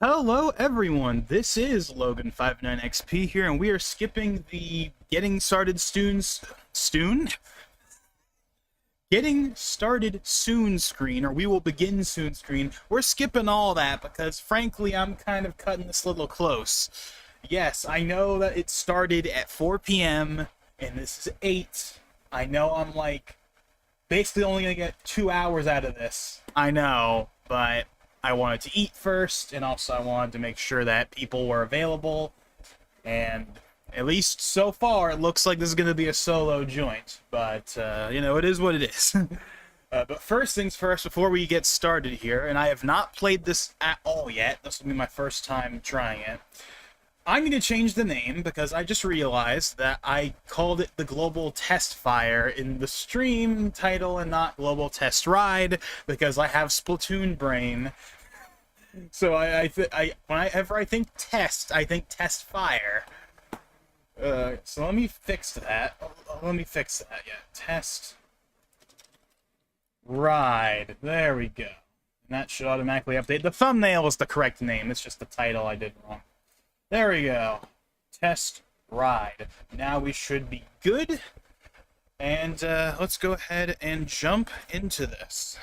Hello everyone, this is Logan59XP here, and we are skipping the Getting Started Soon screen, or We Will Begin Soon screen. We're skipping all that because, frankly, I'm kind of cutting this a little close. Yes, I know that it started at 4 p.m., and this is 8. I know I'm, basically only gonna get 2 hours out of this. I know, but I wanted to eat first, and also I wanted to make sure that people were available, and at least so far, it looks like this is going to be a solo joint, but, it is what it is. But first things first, before we get started here, and I have not played this at all yet, this will be my first time trying it, I'm going to change the name because I just realized that I called it the Global Test Fire in the stream title and not Global Test Ride because I have Splatoon brain. So whenever I think test, I think Test Fire. So let me fix that. Yeah, Test Ride. There we go. And that should automatically update. The thumbnail was the correct name. It's just the title I did wrong. There we go. Test Ride. Now we should be good. And let's go ahead and jump into this.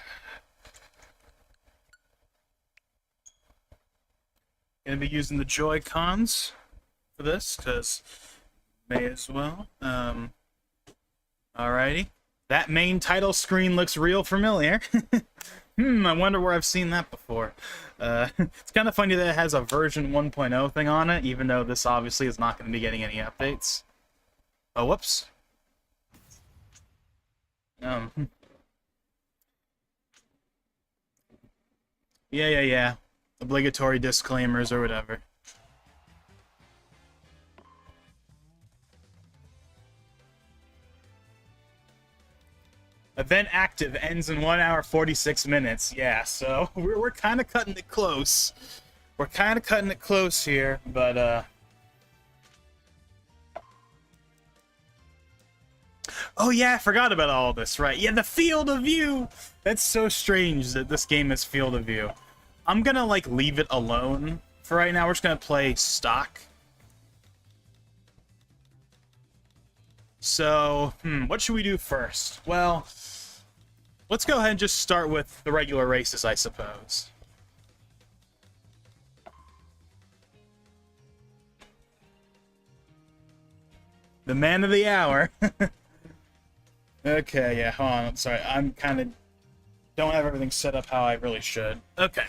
Gonna be using the Joy-Cons for this, because may as well. Alrighty. That main title screen looks real familiar. I wonder where I've seen that before. It's kind of funny that it has a version 1.0 thing on it, even though this obviously is not going to be getting any updates. Oh, whoops. Yeah. Obligatory disclaimers or whatever. Event active ends in 1 hour 46 minutes. Yeah, so we're kind of cutting it close. We're kind of cutting it close here, but oh yeah, I forgot about all this, right? Yeah, the field of view. That's so strange that this game is field of view. I'm gonna leave it alone for right now. We're just gonna play stock. So, what should we do first? Well, let's go ahead and just start with the regular races, I suppose. The man of the hour. Okay, yeah, hold on. Sorry, I'm kind of... don't have everything set up how I really should. Okay.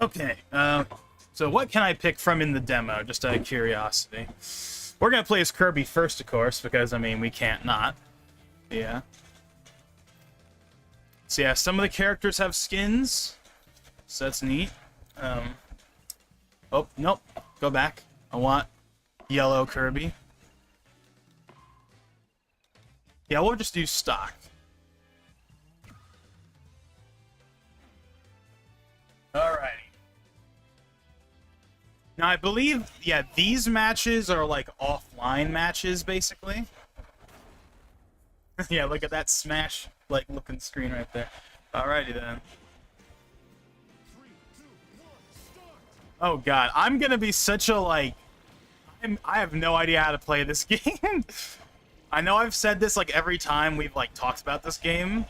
Okay, so what can I pick from in the demo, just out of curiosity? We're gonna play as Kirby first, of course, because, I mean, we can't not. Yeah. So yeah, some of the characters have skins, so that's neat. Oh, nope, go back. I want yellow Kirby. Yeah, we'll just do stock. Alrighty. Now, I believe, yeah, these matches are, offline matches, basically. Yeah, look at that Smash, looking screen right there. Alrighty, then. Oh, God. I'm gonna be such a, I have no idea how to play this game. I know I've said this, every time we've, talked about this game.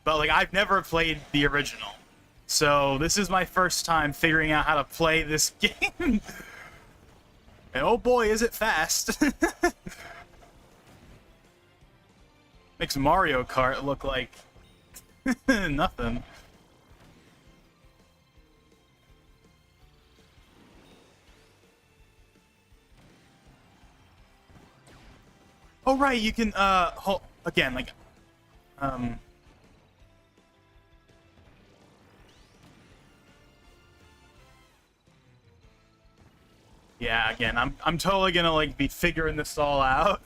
But, I've never played the original. So, this is my first time figuring out how to play this game. And oh boy, is it fast. Makes Mario Kart look like nothing. Oh right, you can again, yeah, again, I'm totally gonna be figuring this all out.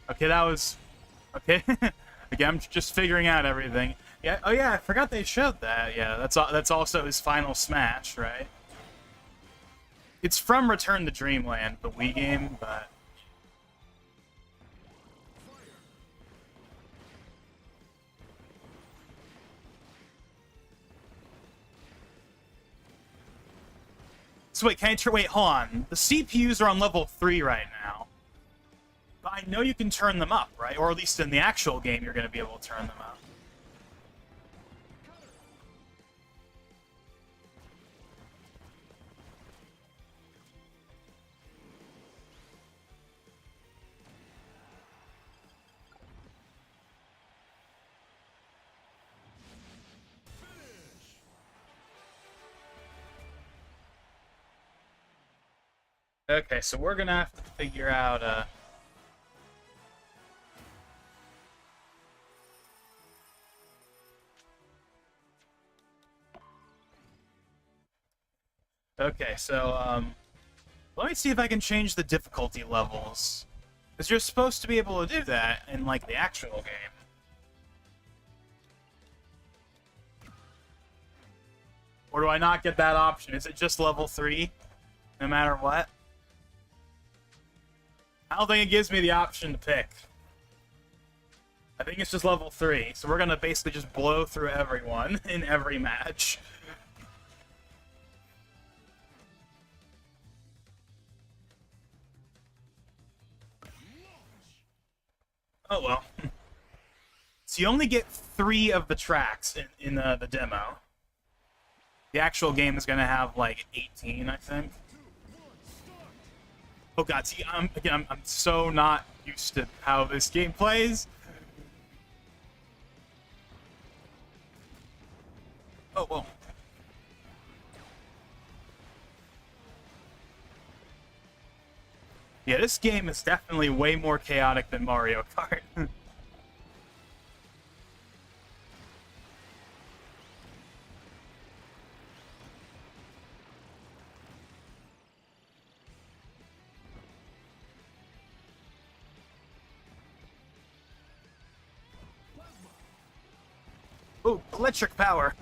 Okay, that was okay. Again, I'm just figuring out everything. Yeah. Oh yeah, I forgot they showed that. Yeah, that's also his final smash, right? It's from Return to Dreamland, the Wii game, but... So wait, can I wait, hold on. The CPUs are on level 3 right now. But I know you can turn them up, right? Or at least in the actual game, you're going to be able to turn them up. Okay, so we're gonna have to figure out, Okay, so, let me see if I can change the difficulty levels. Because you're supposed to be able to do that in, like, the actual game. Or do I not get that option? Is it just level 3, no matter what? I don't think it gives me the option to pick. I think it's just level 3, so we're gonna basically just blow through everyone in every match. Oh well. So you only get 3 of the tracks in the demo. The actual game is gonna have like 18, I think. Oh god, see, I'm so not used to how this game plays. Oh, whoa. Yeah, this game is definitely way more chaotic than Mario Kart. Oh, electric power.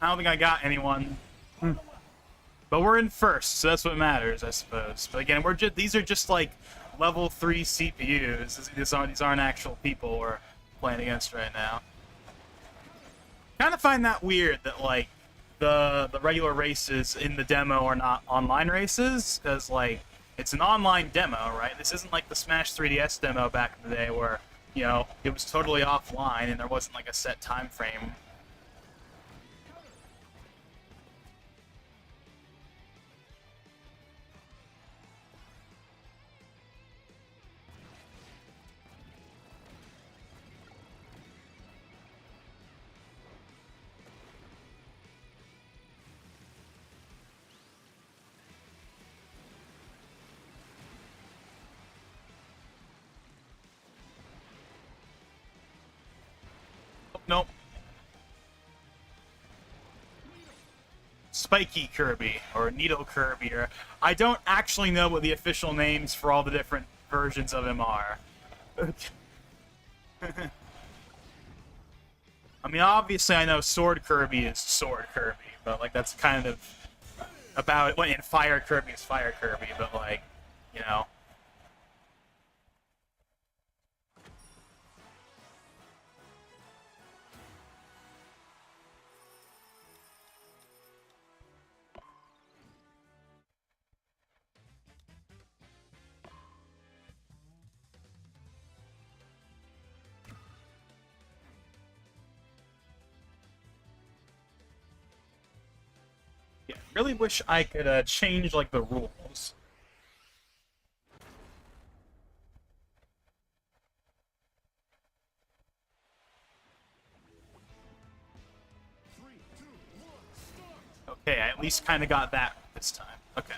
I don't think I got anyone. But we're in first, so that's what matters, I suppose. But again, these are just like level 3 CPUs. These aren't actual people we're playing against right now. Kind of find that weird that like the regular races in the demo are not online races, because like it's an online demo, right? This isn't like the Smash 3DS demo back in the day where, you know, it was totally offline and there wasn't like a set time frame. Nope. Spiky Kirby, or Needle Kirby, or... I don't actually know what the official names for all the different versions of him are. I mean, obviously I know Sword Kirby is Sword Kirby, but, like, that's kind of about it. Well, and Fire Kirby is Fire Kirby, but, like, you know... Yeah, really wish I could change like the rules. Okay, I at least kind of got that this time. Okay.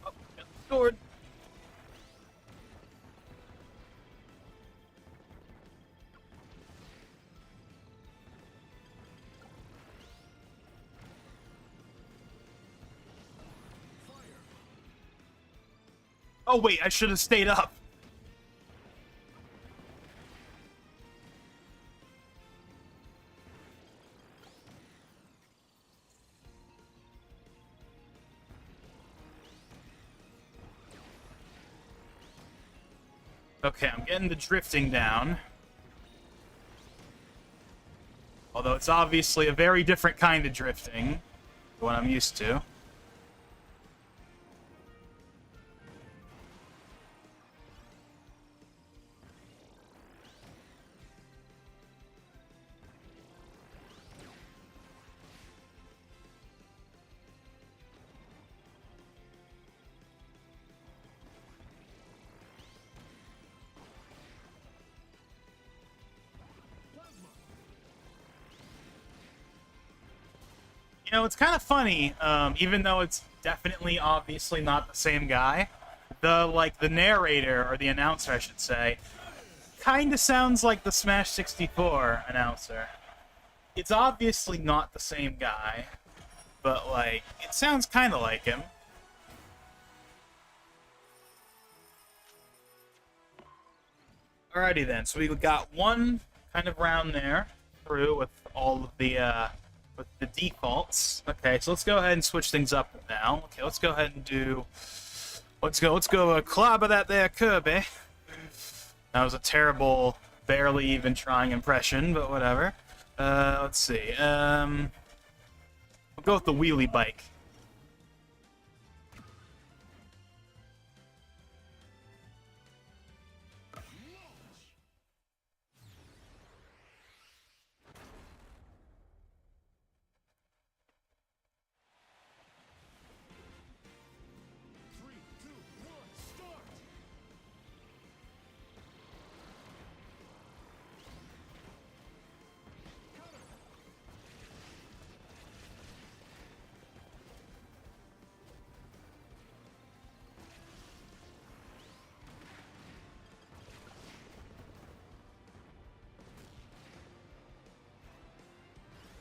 Oh, got the sword. Oh wait, I should have stayed up. Okay, I'm getting the drifting down. Although it's obviously a very different kind of drifting than what I'm used to. You know, it's kind of funny, even though it's definitely, obviously not the same guy. The narrator, or the announcer, I should say, kind of sounds like the Smash 64 announcer. It's obviously not the same guy, but, like, it sounds kind of like him. Alrighty then, so we got one kind of round there through with all of the, with the defaults. Okay, so let's go ahead and switch things up now. Okay, let's go ahead and do... Let's go clobber that there Kirby. That was a terrible, barely even trying impression, but whatever. Let's see. We'll go with the wheelie bike.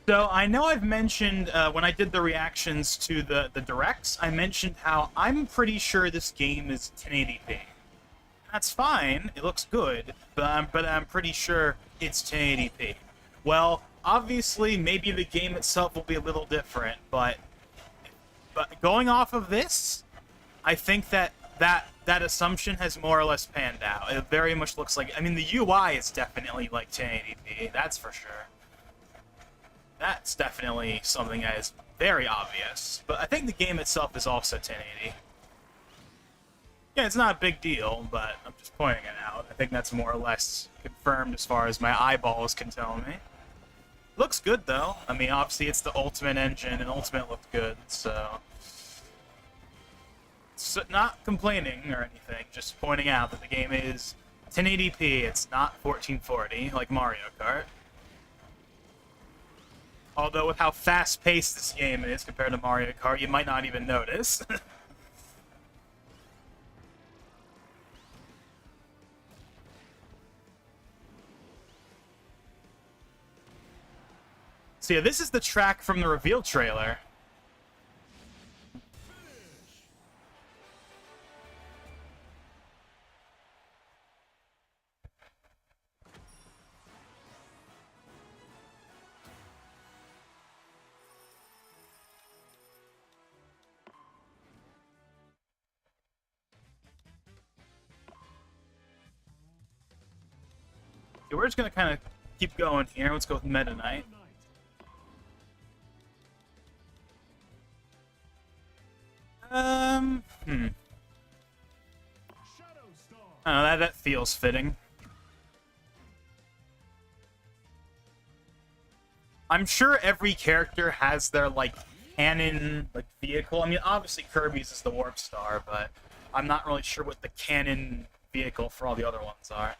So, I know I've mentioned, when I did the reactions to the directs, I mentioned how I'm pretty sure this game is 1080p. That's fine, it looks good, but I'm pretty sure it's 1080p. Well, obviously, maybe the game itself will be a little different, but going off of this, I think that assumption has more or less panned out. It very much looks like... I mean, the UI is definitely, like, 1080p, that's for sure. That's definitely something that is very obvious. But I think the game itself is also 1080. Yeah, it's not a big deal, but I'm just pointing it out. I think that's more or less confirmed as far as my eyeballs can tell me. Looks good, though. I mean, obviously it's the Ultimate engine, and Ultimate looked good, so... not complaining or anything, just pointing out that the game is 1080p. It's not 1440 like Mario Kart. Although with how fast-paced this game is compared to Mario Kart, you might not even notice. So yeah, this is the track from the reveal trailer. Yeah, we're just gonna kind of keep going here. Let's go with Meta Knight. I don't know, that feels fitting. I'm sure every character has their, like, canon, like, vehicle. I mean, obviously Kirby's is the Warp Star, but I'm not really sure what the canon vehicle for all the other ones are.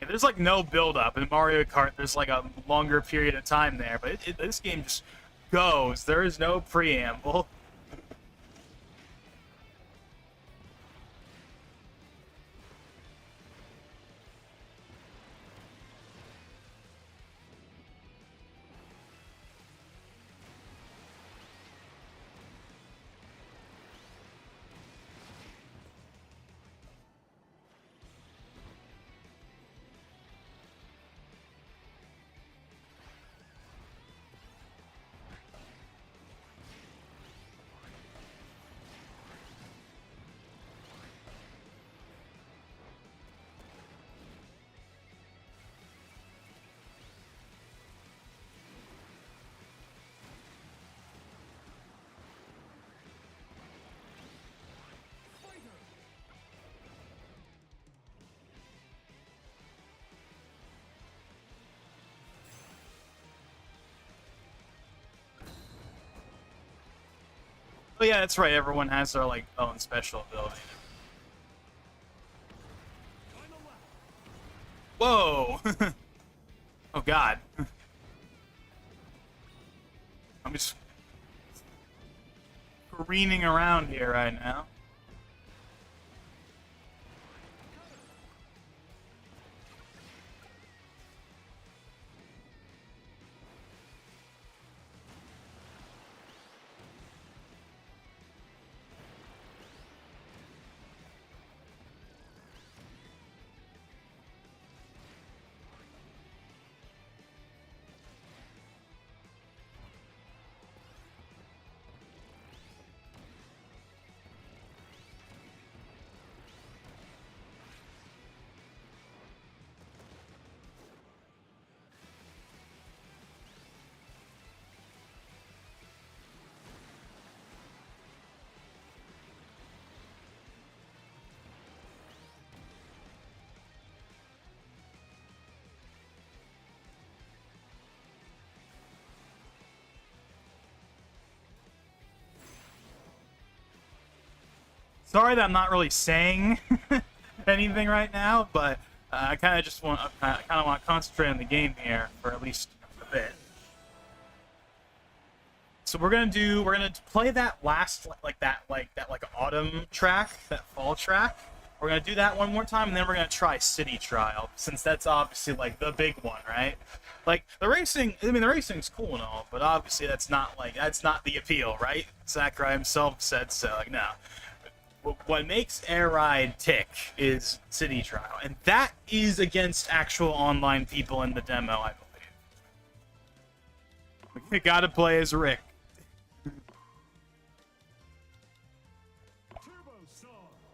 Yeah, there's, like, no build-up. In Mario Kart, there's, like, a longer period of time there, but this game just goes. There is no preamble. Oh yeah, that's right. Everyone has their, like, own special ability. Whoa! Oh god. I'm just careening around here right now. Sorry that I'm not really saying anything right now, but I kind of just want to concentrate on the game here for at least a bit. So we're gonna play that last that autumn track, that fall track. We're gonna do that one more time, and then we're gonna try City Trial, since that's obviously like the big one, right? Like the racing, I mean the racing's cool and all, but obviously that's not the appeal, right? Sakurai himself said so. Like no. What makes Air Ride tick is City Trial, and that is against actual online people in the demo, I believe. We gotta play as Rick.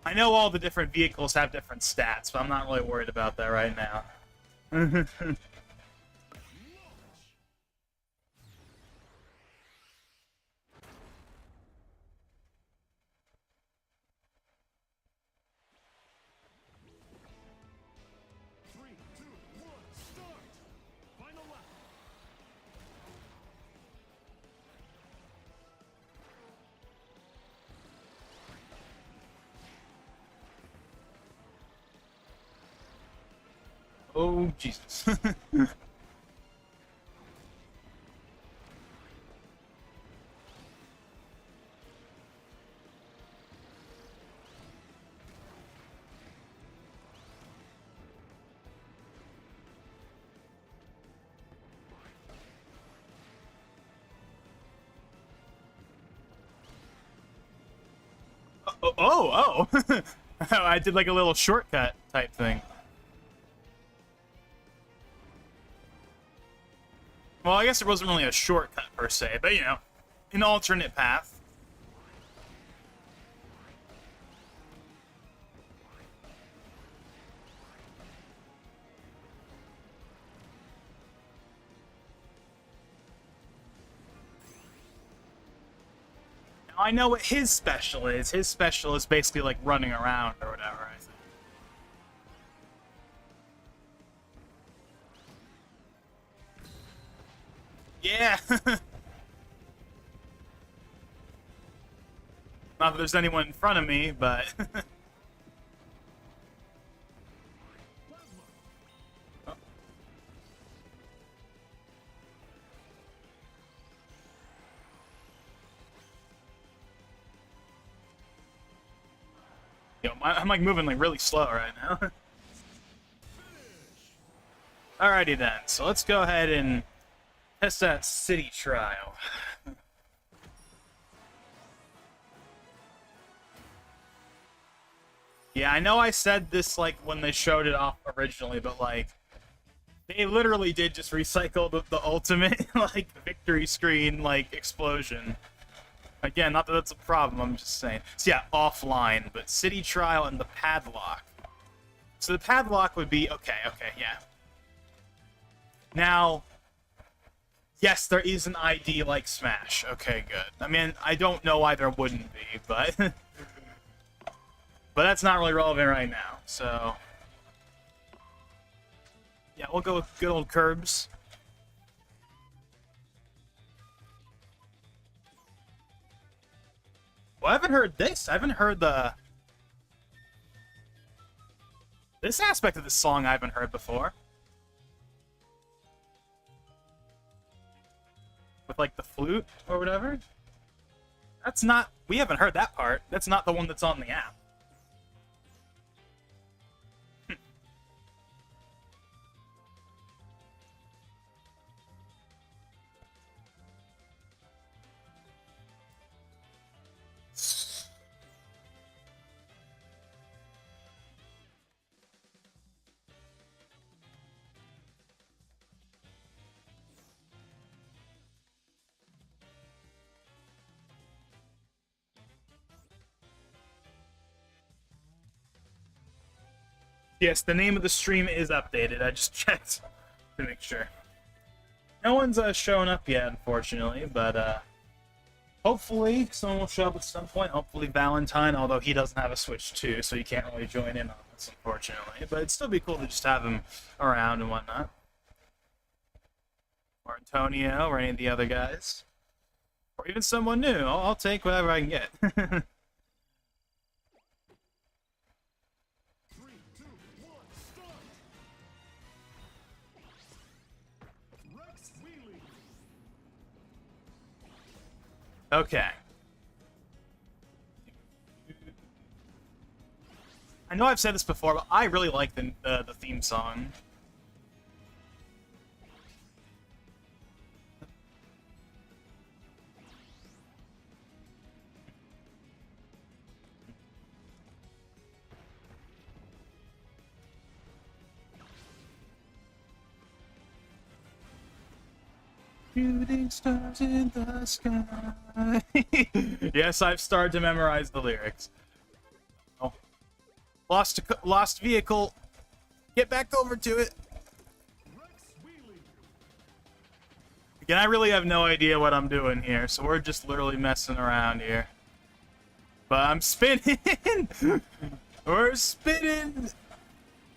I know all the different vehicles have different stats, but I'm not really worried about that right now. Oh, Jesus. Oh. I did like a little shortcut type thing. Well, I guess it wasn't really a shortcut per se, but you know, an alternate path. Now, I know what his special is. His special is basically like running around or whatever, I think. Yeah. Not that there's anyone in front of me, but... Yo, I'm like moving like really slow right now. Alrighty then, so let's go ahead and test that city trial. Yeah, I know I said this like when they showed it off originally, but like they literally did just recycle the ultimate like victory screen like explosion. Again, not that that's a problem, I'm just saying. So yeah, offline, but city trial and the padlock. So the padlock would be okay, yeah. Now, yes, there is an ID like Smash. Okay, good. I mean, I don't know why there wouldn't be, but but that's not really relevant right now. So yeah, we'll go with good old Curbs. Well, I haven't heard this. I haven't heard this aspect of the song I haven't heard before. With like the flute or whatever. That's not, we haven't heard that part. That's not the one that's on the app. Yes, the name of the stream is updated. I just checked to make sure. No one's shown up yet, unfortunately, but hopefully someone will show up at some point. Hopefully Valentine, although he doesn't have a Switch too, so he can't really join in on this, unfortunately. But it'd still be cool to just have him around and whatnot. Or Antonio, or any of the other guys. Or even someone new. I'll take whatever I can get. Okay. I know I've said this before, but I really like the theme song. Shooting stars in the sky. Yes, I've started to memorize the lyrics. Oh. Lost vehicle. Get back over to it. Again, I really have no idea what I'm doing here, so we're just literally messing around here. But I'm spinning. We're spinning.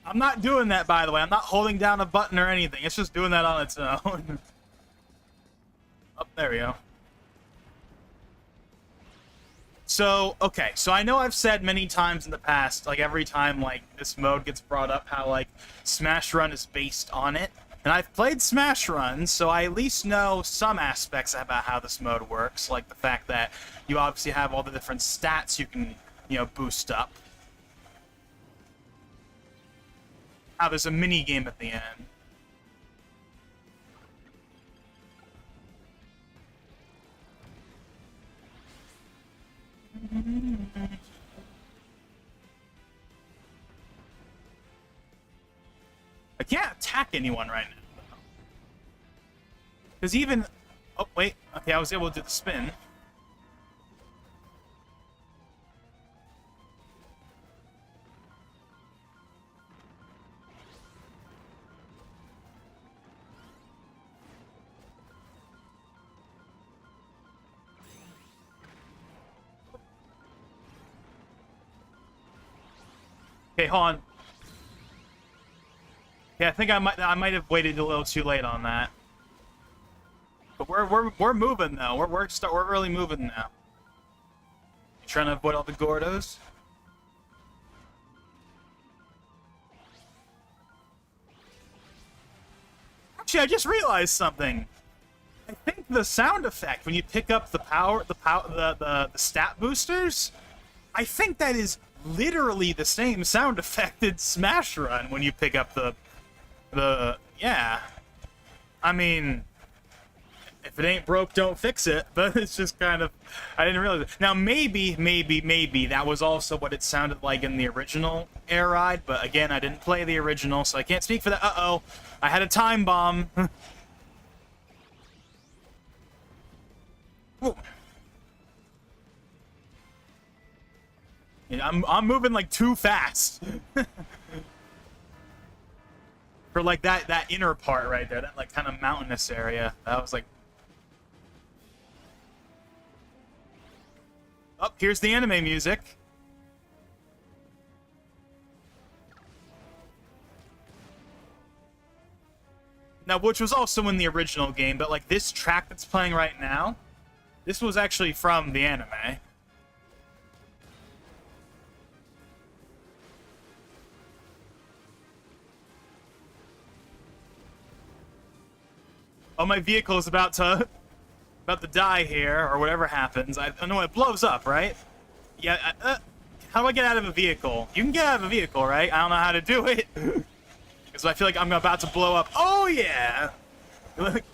I'm not doing that, by the way. I'm not holding down a button or anything. It's just doing that on its own. Oh, there we go. So, okay, so I know I've said many times in the past, like every time like this mode gets brought up, how like Smash Run is based on it. And I've played Smash Run, so I at least know some aspects about how this mode works, like the fact that you obviously have all the different stats you can, you know, boost up. How there's a mini game at the end. I can't attack anyone right now. Because even... Oh, wait. Okay, I was able to do the spin. Okay, hold on. Yeah, I think I might have waited a little too late on that. But we're moving though. We're really moving now. You trying to avoid all the Gordos? Actually, I just realized something. I think the sound effect when you pick up the stat boosters, I think that is literally the same sound effect in Smash Run when you pick up yeah. I mean, if it ain't broke, don't fix it. But it's just kind of, I didn't realize it. Now maybe that was also what it sounded like in the original Air Ride. But again, I didn't play the original, so I can't speak for that. Uh-oh, I had a time bomb. Yeah, I'm moving like too fast. For like that inner part right there, that like kind of mountainous area. That was like, oh, here's the anime music. Now, which was also in the original game, but like this track that's playing right now, this was actually from the anime. Oh, my vehicle is about to die here, or whatever happens. I know it blows up, right? Yeah. How do I get out of a vehicle? You can get out of a vehicle, right? I don't know how to do it because I feel like I'm about to blow up. Oh yeah.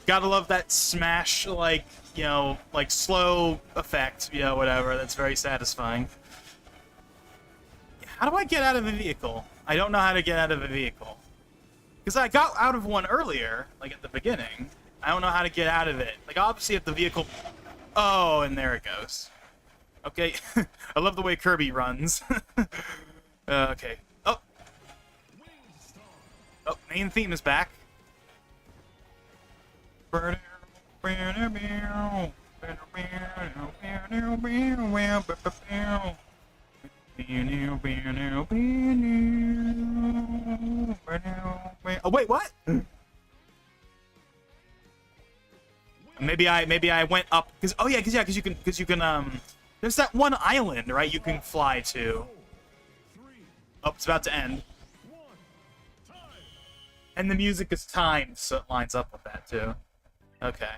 Gotta love that Smash, like, you know, like slow effect, you know, whatever. That's very satisfying. How do I get out of a vehicle? I don't know how to get out of a vehicle because I got out of one earlier, like at the beginning. I don't know how to get out of it. Like, obviously, if the vehicle... Oh, and there it goes. Okay. I love the way Kirby runs. Okay. Oh. Oh, main theme is back. Oh, wait, what? Maybe I went up because because you can there's that one island, right, you can fly to. Oh, it's about to end. And the music is timed, so it lines up with that too. Okay.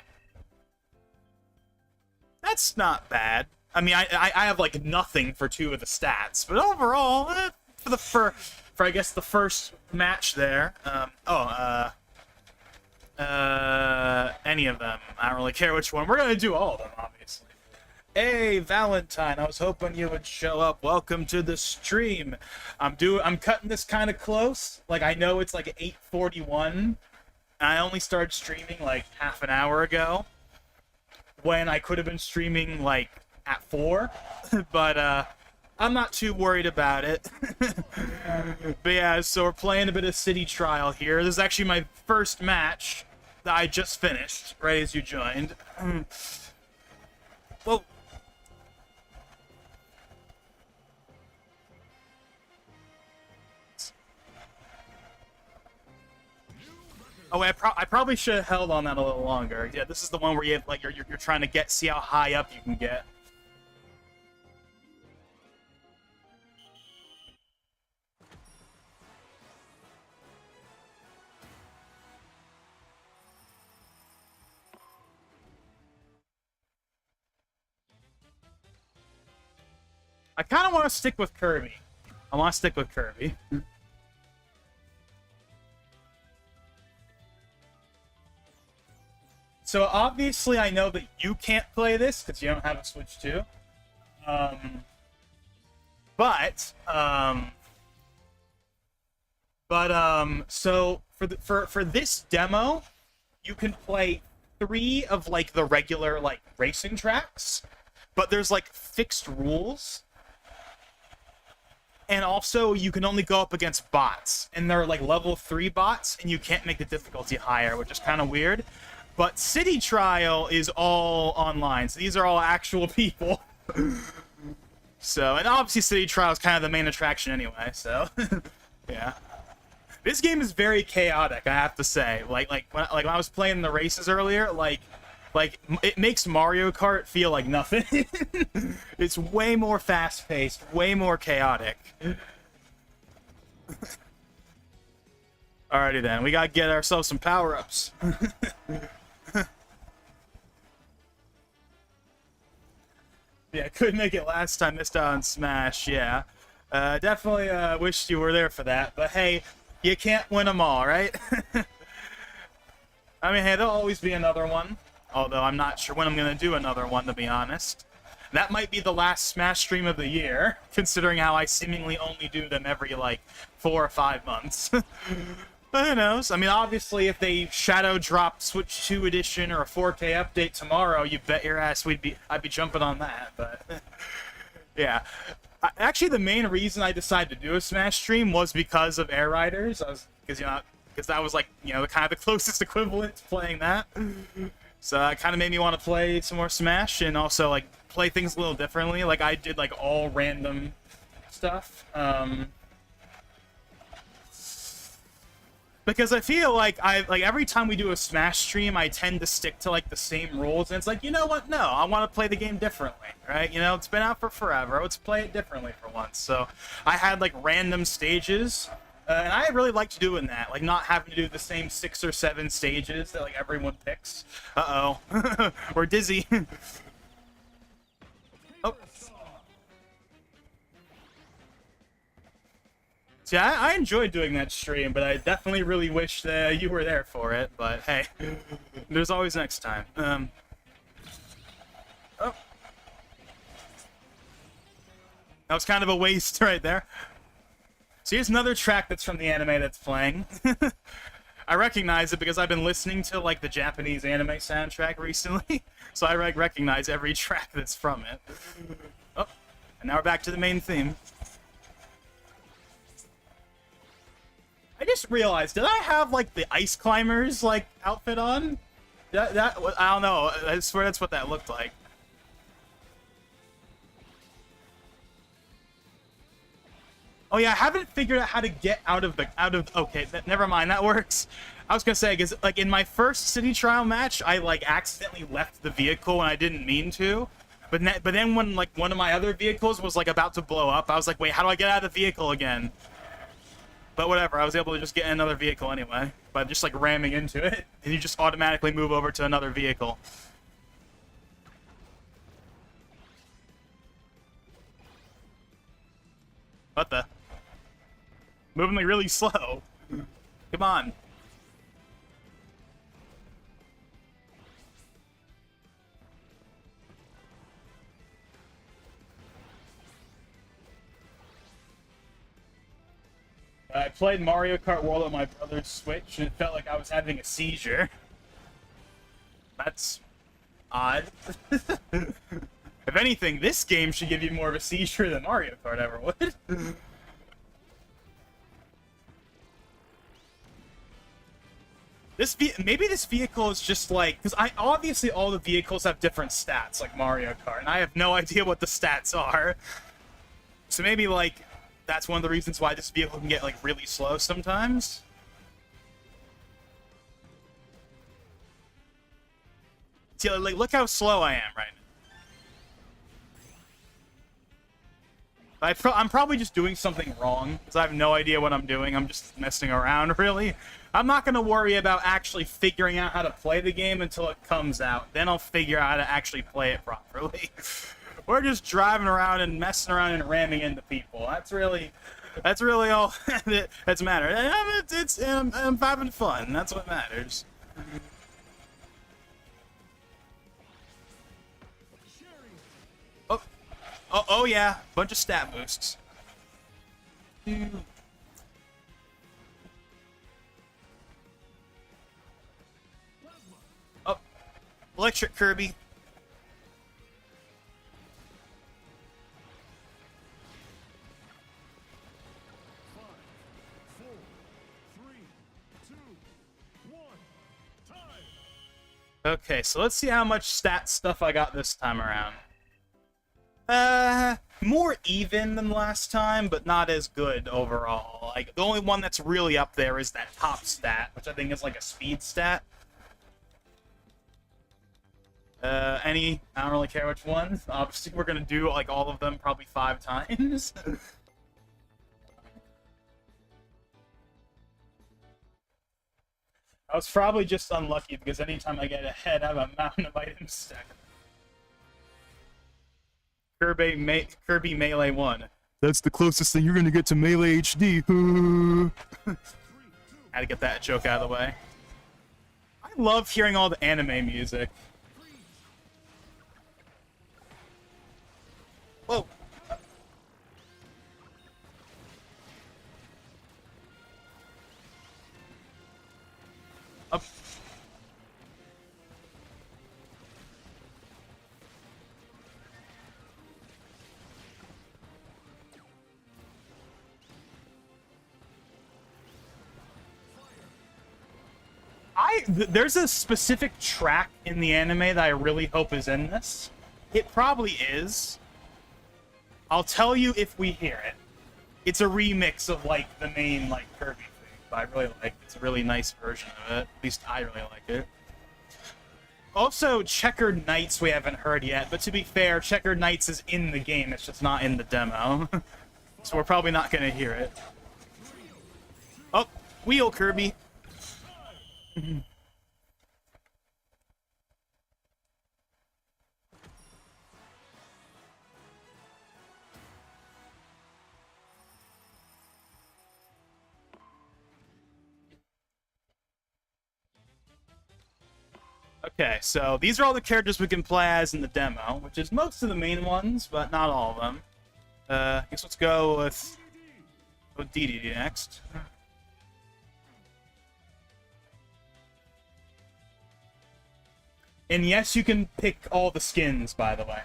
That's not bad. I mean, I have like nothing for two of the stats, but overall, for I guess the first match there, any of them. I don't really care which one. We're gonna do all of them, obviously. Hey, Valentine, I was hoping you would show up. Welcome to the stream. I'm cutting this kind of close. Like, I know it's like 8:41. I only started streaming like half an hour ago, when I could have been streaming like at 4, but I'm not too worried about it. But yeah, so we're playing a bit of City Trial here. This is actually my first match that I just finished, right as you joined. Well, oh, I probably should have held on that a little longer. Yeah, this is the one where you have, like, you're trying to see how high up you can get. I kind of want to stick with Kirby. I want to stick with Kirby. So obviously I know that you can't play this because you don't have a Switch 2. So for this demo, you can play 3 of like the regular like racing tracks, but there's like fixed rules. And also, you can only go up against bots, and they're like level 3 bots, and you can't make the difficulty higher, which is kind of weird. But City Trial is all online, so these are all actual people. So, and obviously City Trial is kind of the main attraction anyway, so, yeah. This game is very chaotic, I have to say. Like when I was playing the races earlier, like, Like, it makes Mario Kart feel like nothing. It's way more fast-paced, way more chaotic. Alrighty then, we gotta get ourselves some power-ups. Yeah, couldn't make it last time, missed out on Smash, yeah. Definitely wished you were there for that, but hey, you can't win them all, right? I mean, hey, there'll always be another one. Although I'm not sure when I'm going to do another one, to be honest. That might be the last Smash stream of the year, considering how I seemingly only do them every, like, 4 or 5 months. But who knows? I mean, obviously, if they shadow drop Switch 2 edition or a 4K update tomorrow, you bet your ass I'd be jumping on that, but... Yeah. Actually, the main reason I decided to do a Smash stream was because of Air Riders. Because that was, like, you know, kind of the closest equivalent to playing that. So it kind of made me want to play some more Smash and also, like, play things a little differently. Like, I did, like, all random stuff. Because I feel like every time we do a Smash stream, I tend to stick to, like, the same rules. And it's like, you know what? No, I want to play the game differently, right? You know, it's been out for forever. Let's play it differently for once. So I had, like, random stages. And I really liked doing that, like not having to do the same 6 or 7 stages that like everyone picks. Uh-oh. We're dizzy. Oh. See, I enjoyed doing that stream, but I definitely really wish that you were there for it. But hey, there's always next time. Oh. That was kind of a waste right there. So here's another track that's from the anime that's playing. I recognize it because I've been listening to, like, the Japanese anime soundtrack recently. So I recognize every track that's from it. Oh, and now we're back to the main theme. I just realized, did I have, like, the Ice Climbers, like, outfit on? I don't know. I swear that's what that looked like. Oh yeah, I haven't figured out how to get out of okay, never mind, that works. I was gonna say, because like in my first city trial match, I like accidentally left the vehicle and I didn't mean to. But then when like one of my other vehicles was like about to blow up, I was like, wait, how do I get out of the vehicle again? But whatever, I was able to just get in another vehicle anyway, by just like ramming into it, and you just automatically move over to another vehicle. What the? Moving like really slow. Come on. I played Mario Kart World on my brother's Switch, and it felt like I was having a seizure. That's odd. If anything, this game should give you more of a seizure than Mario Kart ever would. Maybe this vehicle is just like, because obviously all the vehicles have different stats, like Mario Kart, and I have no idea what the stats are. So maybe like that's one of the reasons why this vehicle can get like really slow sometimes. See, like look how slow I am right now. I'm probably just doing something wrong, because I have no idea what I'm doing. I'm just messing around, really. I'm not going to worry about actually figuring out how to play the game until it comes out. Then I'll figure out how to actually play it properly. We're just driving around and messing around and ramming into people. That's really all that's matters. I'm having fun. That's what matters. Oh yeah, bunch of stat boosts. Oh, electric Kirby. Okay, so let's see how much stat stuff I got this time around. More even than last time, but not as good overall. Like, the only one that's really up there is that top stat, which I think is like a speed stat. I don't really care which one. Obviously, we're gonna do like all of them probably 5 times. I was probably just unlucky because anytime I get ahead, I have a mountain of items stacked. Kirby Melee 1. That's the closest thing you're gonna get to Melee HD. Had to get that joke out of the way. I love hearing all the anime music. Whoa. Up. There's a specific track in the anime that I really hope is in this. It probably is. I'll tell you if we hear it. It's a remix of, like, the main, like, Kirby thing, but I really like it. It's a really nice version of it. At least I really like it. Also, Checkered Knights we haven't heard yet, but to be fair, Checkered Knights is in the game, it's just not in the demo. So we're probably not gonna hear it. Oh, wheel, Kirby. Okay, so these are all the characters we can play as in the demo, which is most of the main ones, but not all of them. I guess let's go with DD next. And yes, you can pick all the skins, by the way.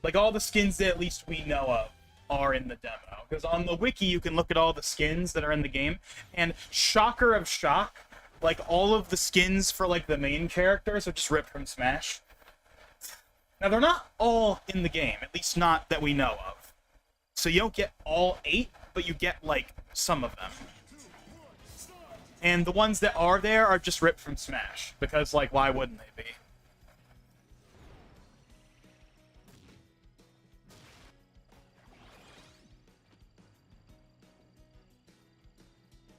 Like, all the skins that at least we know of are in the demo. Because on the wiki, you can look at all the skins that are in the game, and shocker of shock, like, all of the skins for, like, the main characters are just ripped from Smash. Now, they're not all in the game, at least not that we know of. So you don't get all 8, but you get, like, some of them. And the ones that are there are just ripped from Smash, because, like, why wouldn't they be?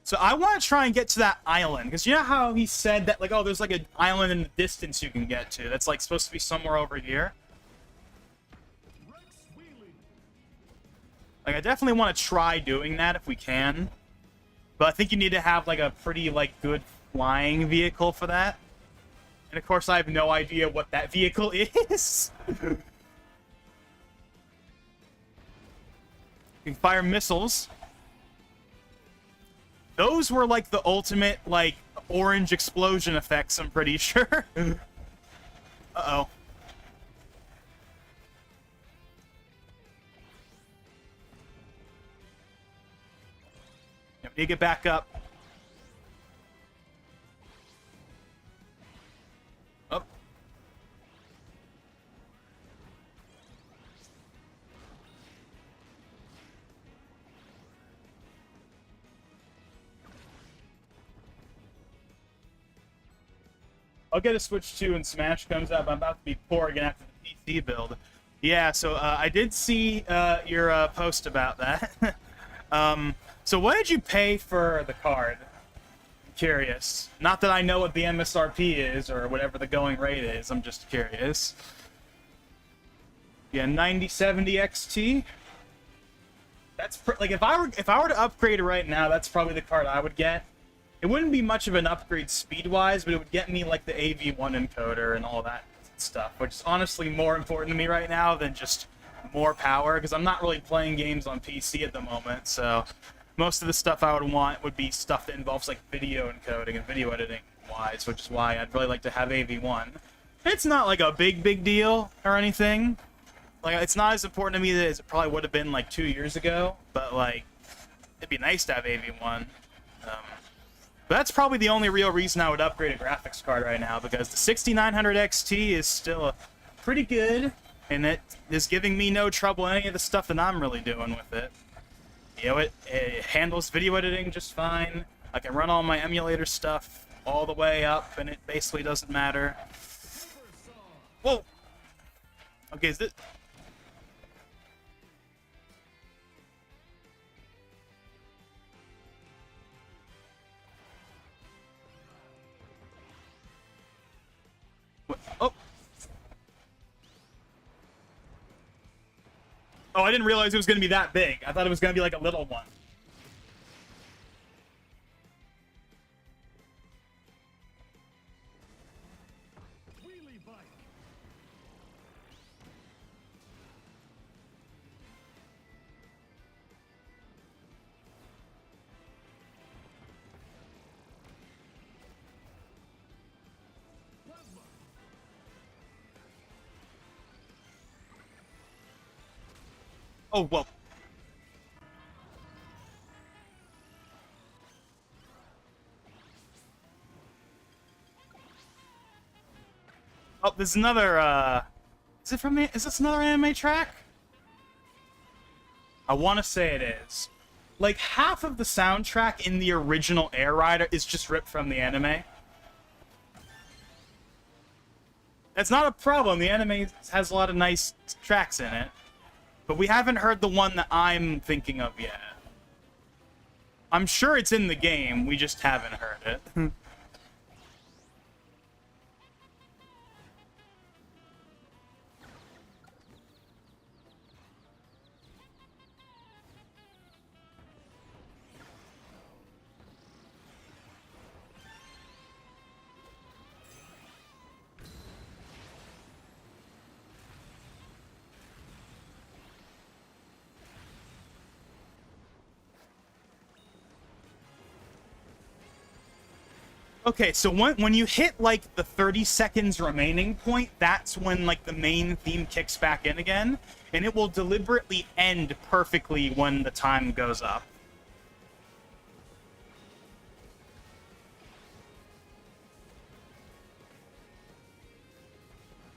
So I want to try and get to that island, because you know how he said that, like, oh, there's, like, an island in the distance you can get to that's, like, supposed to be somewhere over here? Like, I definitely want to try doing that if we can. But I think you need to have, like, a pretty, like, good flying vehicle for that. And, of course, I have no idea what that vehicle is. You can fire missiles. Those were, like, the ultimate, like, orange explosion effects, I'm pretty sure. Uh-oh. Yeah, we need to get back up. Oh. I'll get a Switch 2 when Smash comes up. I'm about to be poor again after the PC build. Yeah, so I did see your post about that. So what did you pay for the card? I'm curious. Not that I know what the MSRP is or whatever the going rate is. I'm just curious. Yeah, 9070 XT. That's like if I were to upgrade it right now, that's probably the card I would get. It wouldn't be much of an upgrade speed-wise, but it would get me, like, the AV1 encoder and all that stuff, which is honestly more important to me right now than just more power, because I'm not really playing games on PC at the moment, so most of the stuff I would want would be stuff that involves, like, video encoding and video editing-wise, which is why I'd really like to have AV1. It's not, like, a big deal or anything. Like, it's not as important to me as it probably would have been, like, 2 years ago, but, like, it'd be nice to have AV1. But that's probably the only real reason I would upgrade a graphics card right now, because the 6900 XT is still pretty good, and it is giving me no trouble in any of the stuff that I'm really doing with it. You know, it handles video editing just fine. I can run all my emulator stuff. all the way up, and it basically doesn't matter. Whoa! Okay, is this... What? Oh! Oh, I didn't realize it was going to be that big. I thought it was going to be like a little one. Oh, whoa. Oh, there's another, is it from the... Is this another anime track? I want to say it is. Like, half of the soundtrack in the original Air Rider is just ripped from the anime. That's not a problem. The anime has a lot of nice tracks in it. But we haven't heard the one that I'm thinking of yet. I'm sure it's in the game, we just haven't heard it. Okay, so when you hit, like, the 30 seconds remaining point, that's when, like, the main theme kicks back in again, and it will deliberately end perfectly when the time goes up.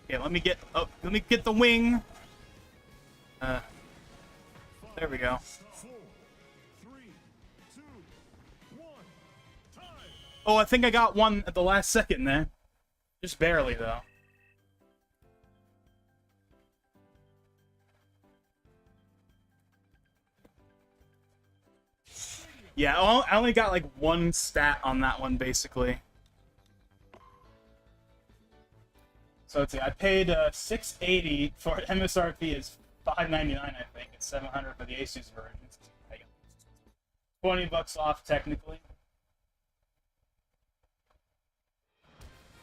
Okay, let me get the wing. There we go. Oh, I think I got one at the last second there. Just barely, though. Yeah, I only got, like, one stat on that one, basically. So, let's see, I paid $680 for it. MSRP is $599, I think. It's $700 for the Asus version. $20 off, technically.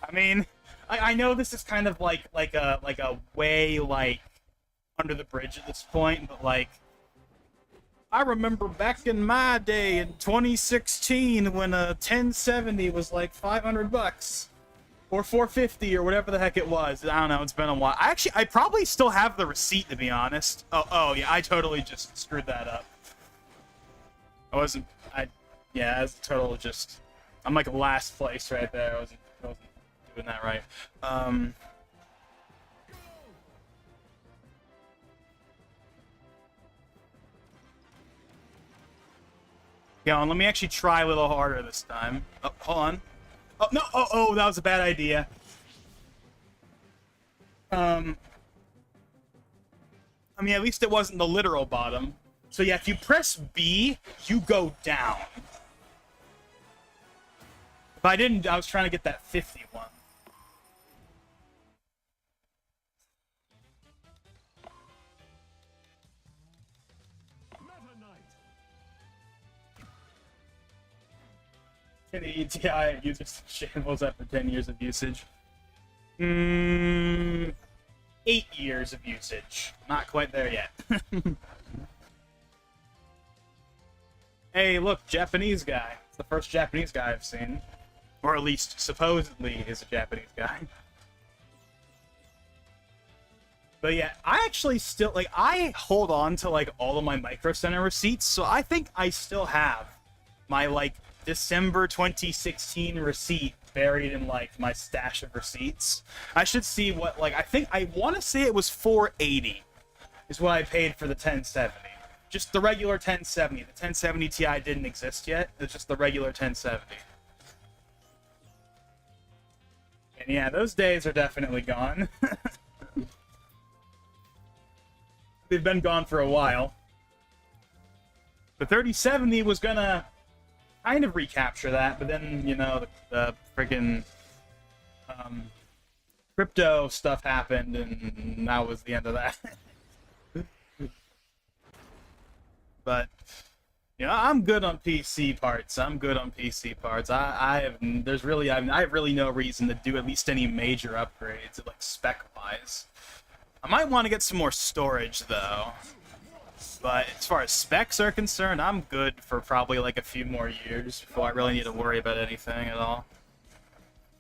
I mean, I know this is kind of like a way like under the bridge at this point, but like I remember back in my day in 2016 when a 1070 was like $500 or $450 or whatever the heck it was. I don't know. It's been a while. I probably still have the receipt, to be honest. Oh yeah, I totally just screwed that up. Yeah, it's total just. I'm like last place right there. I wasn't doing that right. Yeah, let me actually try a little harder this time. Oh, hold on. Oh, no! Oh, that was a bad idea. I mean, at least it wasn't the literal bottom. So yeah, if you press B, you go down. If I didn't, I was trying to get that 50 one. Can the ETI users shambles after 10 years of usage? 8 years of usage. Not quite there yet. Hey, look, Japanese guy. It's the first Japanese guy I've seen. Or at least, supposedly, is a Japanese guy. But yeah, I actually still, like, I hold on to, like, all of my Micro Center receipts, so I think I still have my, like, December 2016 receipt buried in, like, my stash of receipts. I should see what, like, I want to say it was $480 is what I paid for the 1070. Just the regular 1070. The 1070 Ti didn't exist yet. It's just the regular 1070. And yeah, those days are definitely gone. They've been gone for a while. The 3070 was gonna kind of recapture that, but then, you know, the friggin' crypto stuff happened, and that was the end of that. But, you know, I'm good on PC parts. I'm good on PC parts. I have really no reason to do at least any major upgrades, like spec-wise. I might want to get some more storage, though. But as far as specs are concerned, I'm good for probably like a few more years before I really need to worry about anything at all.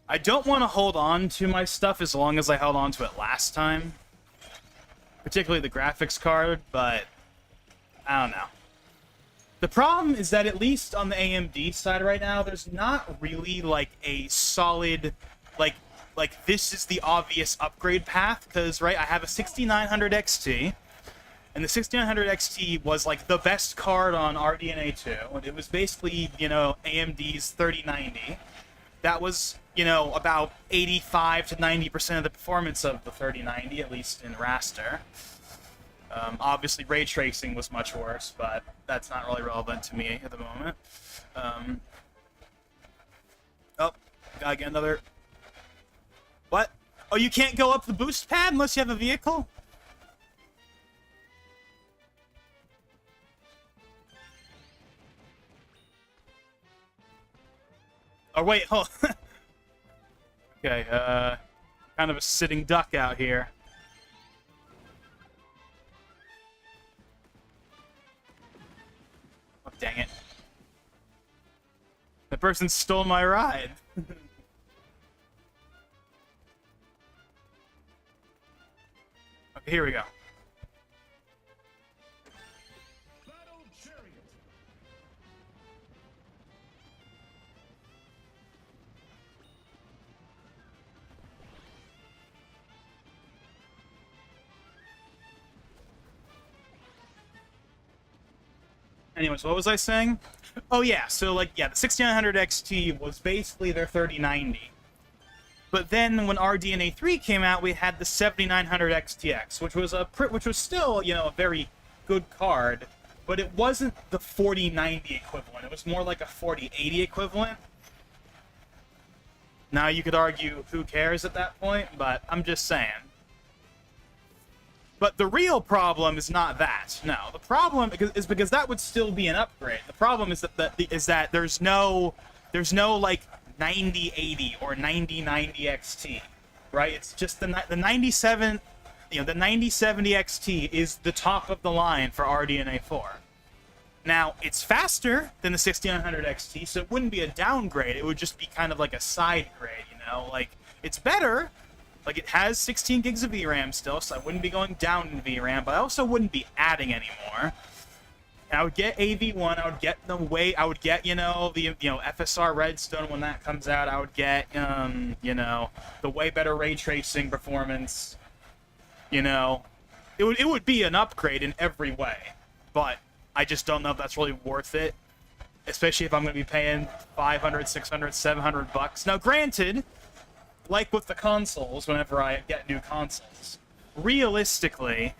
I don't want to hold on to my stuff as long as I held on to it last time. Particularly the graphics card, but I don't know. The problem is that at least on the AMD side right now, there's not really like a solid, like this is the obvious upgrade path, because, right, I have a 6900 XT, and the 6900 XT was like the best card on RDNA 2, and it was basically, you know, AMD's 3090. That was, you know, about 85 to 90% of the performance of the 3090, at least in raster. Obviously, ray tracing was much worse, but that's not really relevant to me at the moment. Oh, gotta get another... What? Oh, you can't go up the boost pad unless you have a vehicle? Oh, wait, hold on. Okay, kind of a sitting duck out here. Oh, dang it. That person stole my ride. Okay, here we go. Anyways, what was I saying? Oh yeah, so like, yeah, the 6900 XT was basically their 3090. But then when RDNA 3 came out, we had the 7900 XTX, which was still, you know, a very good card, but it wasn't the 4090 equivalent. It was more like a 4080 equivalent. Now you could argue who cares at that point, but I'm just saying. But the real problem is not that. No, the problem is because that would still be an upgrade. The problem is that there's no like 9080 or 9090 XT, right? It's just the 97, you know, the 9070 XT is the top of the line for RDNA 4. Now, it's faster than the 6900 XT, so it wouldn't be a downgrade. It would just be kind of like a side grade, you know? Like, it's better. Like, it has 16 gigs of VRAM still, so I wouldn't be going down in VRAM, but I also wouldn't be adding anymore. And I would get AV1, I would get, you know, the, you know, FSR Redstone when that comes out. I would get, you know, the way better ray tracing performance. You know, it would be an upgrade in every way, but I just don't know if that's really worth it, especially if I'm going to be paying 500, 600, 700 bucks. Now, granted, like with the consoles, whenever I get new consoles, realistically,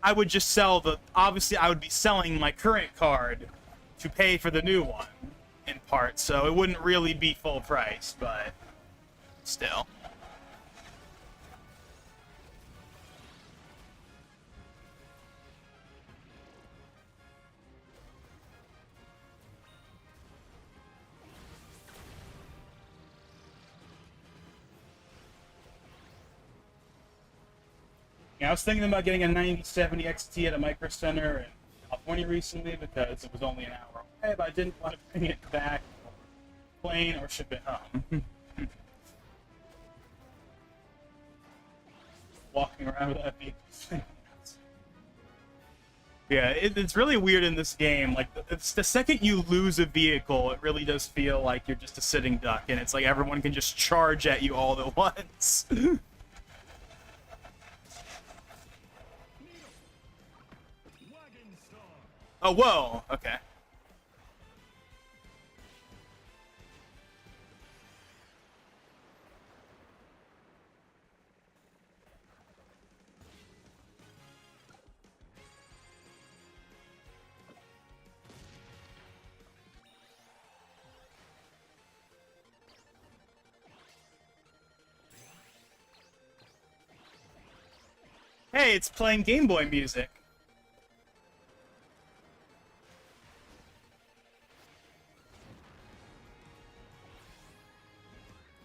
I would just sell obviously, I would be selling my current card to pay for the new one, in part, so it wouldn't really be full price, but still. I was thinking about getting a 9070 XT at a Micro Center in California recently because it was only an hour away, but I didn't want to bring it back, plane, or ship it home. Walking around with that vehicle. Yeah, it's really weird in this game. Like, the second you lose a vehicle, it really does feel like you're just a sitting duck, and it's like everyone can just charge at you all at once. Oh, whoa, okay. Hey, it's playing Game Boy music.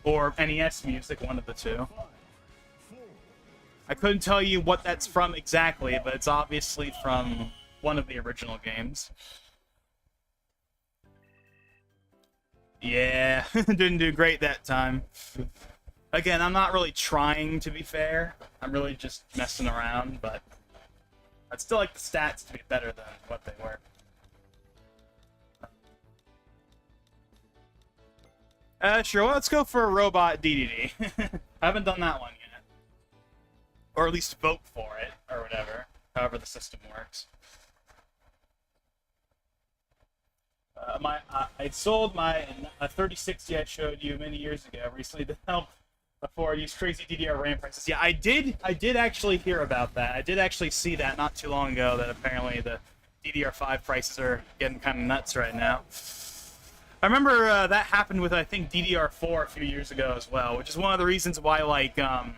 Or NES music, one of the two. I couldn't tell you what that's from exactly, but it's obviously from one of the original games. Yeah, didn't do great that time. Again, I'm not really trying to be fair. I'm really just messing around, but I'd still like the stats to be better than what they were. Sure, well, let's go for a robot DDD. I haven't done that one yet. Or at least vote for it, or whatever. However the system works. I sold my 3060 I showed you many years ago recently to help before I used crazy DDR RAM prices. Yeah, I did actually hear about that. I did actually see that not too long ago, that apparently the DDR5 prices are getting kind of nuts right now. I remember that happened with, I think, DDR4 a few years ago as well, which is one of the reasons why, like in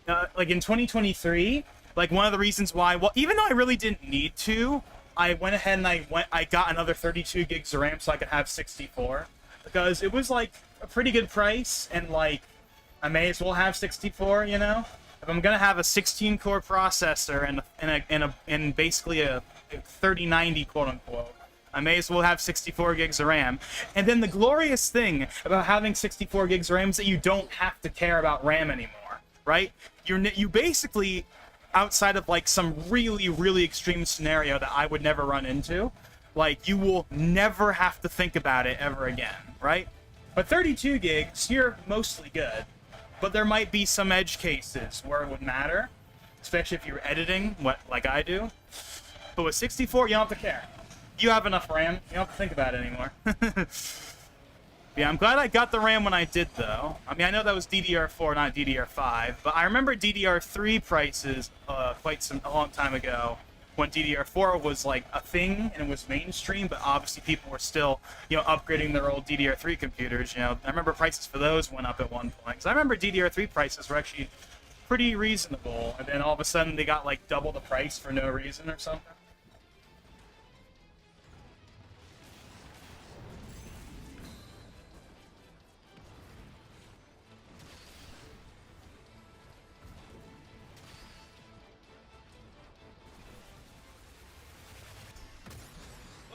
2023, like, one of the reasons why, well, even though I really didn't need to, I went ahead and I got another 32 gigs of RAM so I could have 64, because it was, like, a pretty good price, and, like, I may as well have 64, you know? If I'm gonna have a 16-core processor and basically a 3090, quote-unquote, I may as well have 64 gigs of RAM. And then the glorious thing about having 64 gigs of RAM is that you don't have to care about RAM anymore, right? You basically, outside of like some really, really extreme scenario that I would never run into, like, you will never have to think about it ever again, right? But 32 gigs, you're mostly good. But there might be some edge cases where it would matter, especially if you're editing, like I do. But with 64, you don't have to care. You have enough RAM. You don't have to think about it anymore. Yeah, I'm glad I got the RAM when I did, though. I mean, I know that was DDR4, not DDR5, but I remember DDR3 prices a long time ago, when DDR4 was, like, a thing, and it was mainstream, but obviously people were still, upgrading their old DDR3 computers, I remember prices for those went up at one point. Because I remember DDR3 prices were actually pretty reasonable, and then all of a sudden they got, like, double the price for no reason or something.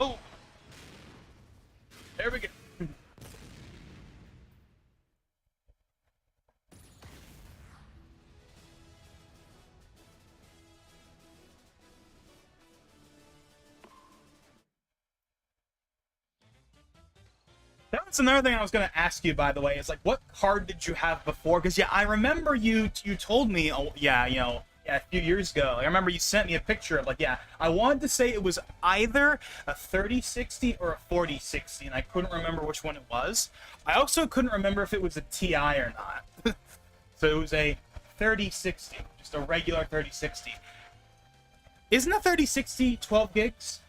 Oh! There we go. That's another thing I was going to ask you, by the way, is, like, what card did you have before? Because, yeah, I remember you told me, oh, yeah, a few years ago. I remember you sent me a picture of, like, yeah, I wanted to say it was either a 3060 or a 4060, and I couldn't remember which one it was. I also couldn't remember if it was a TI or not. So it was a 3060, just a regular 3060. Isn't a 3060 12 gigs?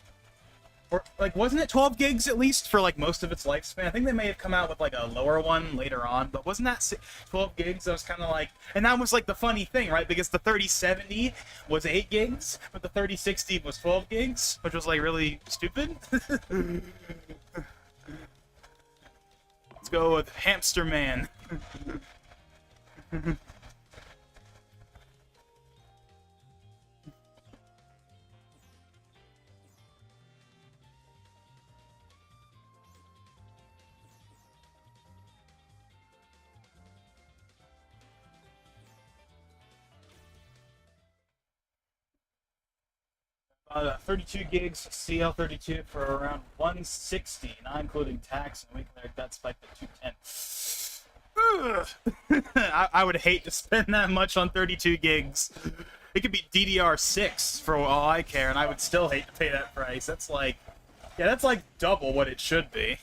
Or, like, wasn't it 12 gigs at least for, like, most of its lifespan? I think they may have come out with, like, a lower one later on, but wasn't that 12 gigs? I was kind of like... And that was, like, the funny thing, right? Because the 3070 was 8 gigs, but the 3060 was 12 gigs, which was, like, really stupid. Let's go with Hamster Man. 32 gigs CL32 for around 160, not including tax, and we can that spiked at 210. I would hate to spend that much on 32 gigs. It could be DDR6 for all I care, and I would still hate to pay that price. That's like, yeah, that's like double what it should be.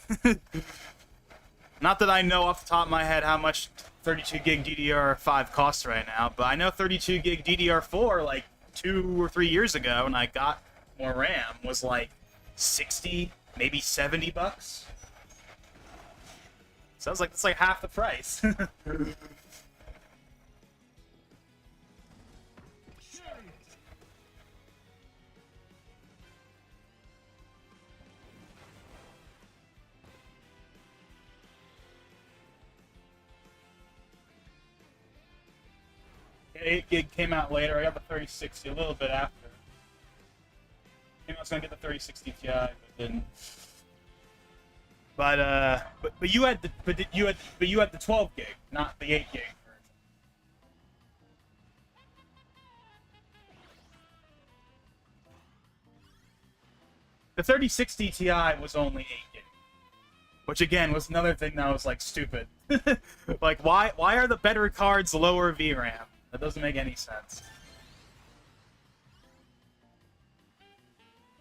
Not that I know off the top of my head how much 32 gig DDR5 costs right now, but I know 32 gig DDR4, like, 2 or 3 years ago, and I got more RAM, was like 60, maybe 70 bucks. Sounds like it's like half the price. 8 gig came out later. I got the 3060 a little bit after. I was gonna get the 3060 Ti, but didn't. But you had the 12 gig, not the 8 gig version. The 3060 Ti was only 8 gig, which again was another thing that was like stupid. Like why are the better cards lower VRAM? That doesn't make any sense.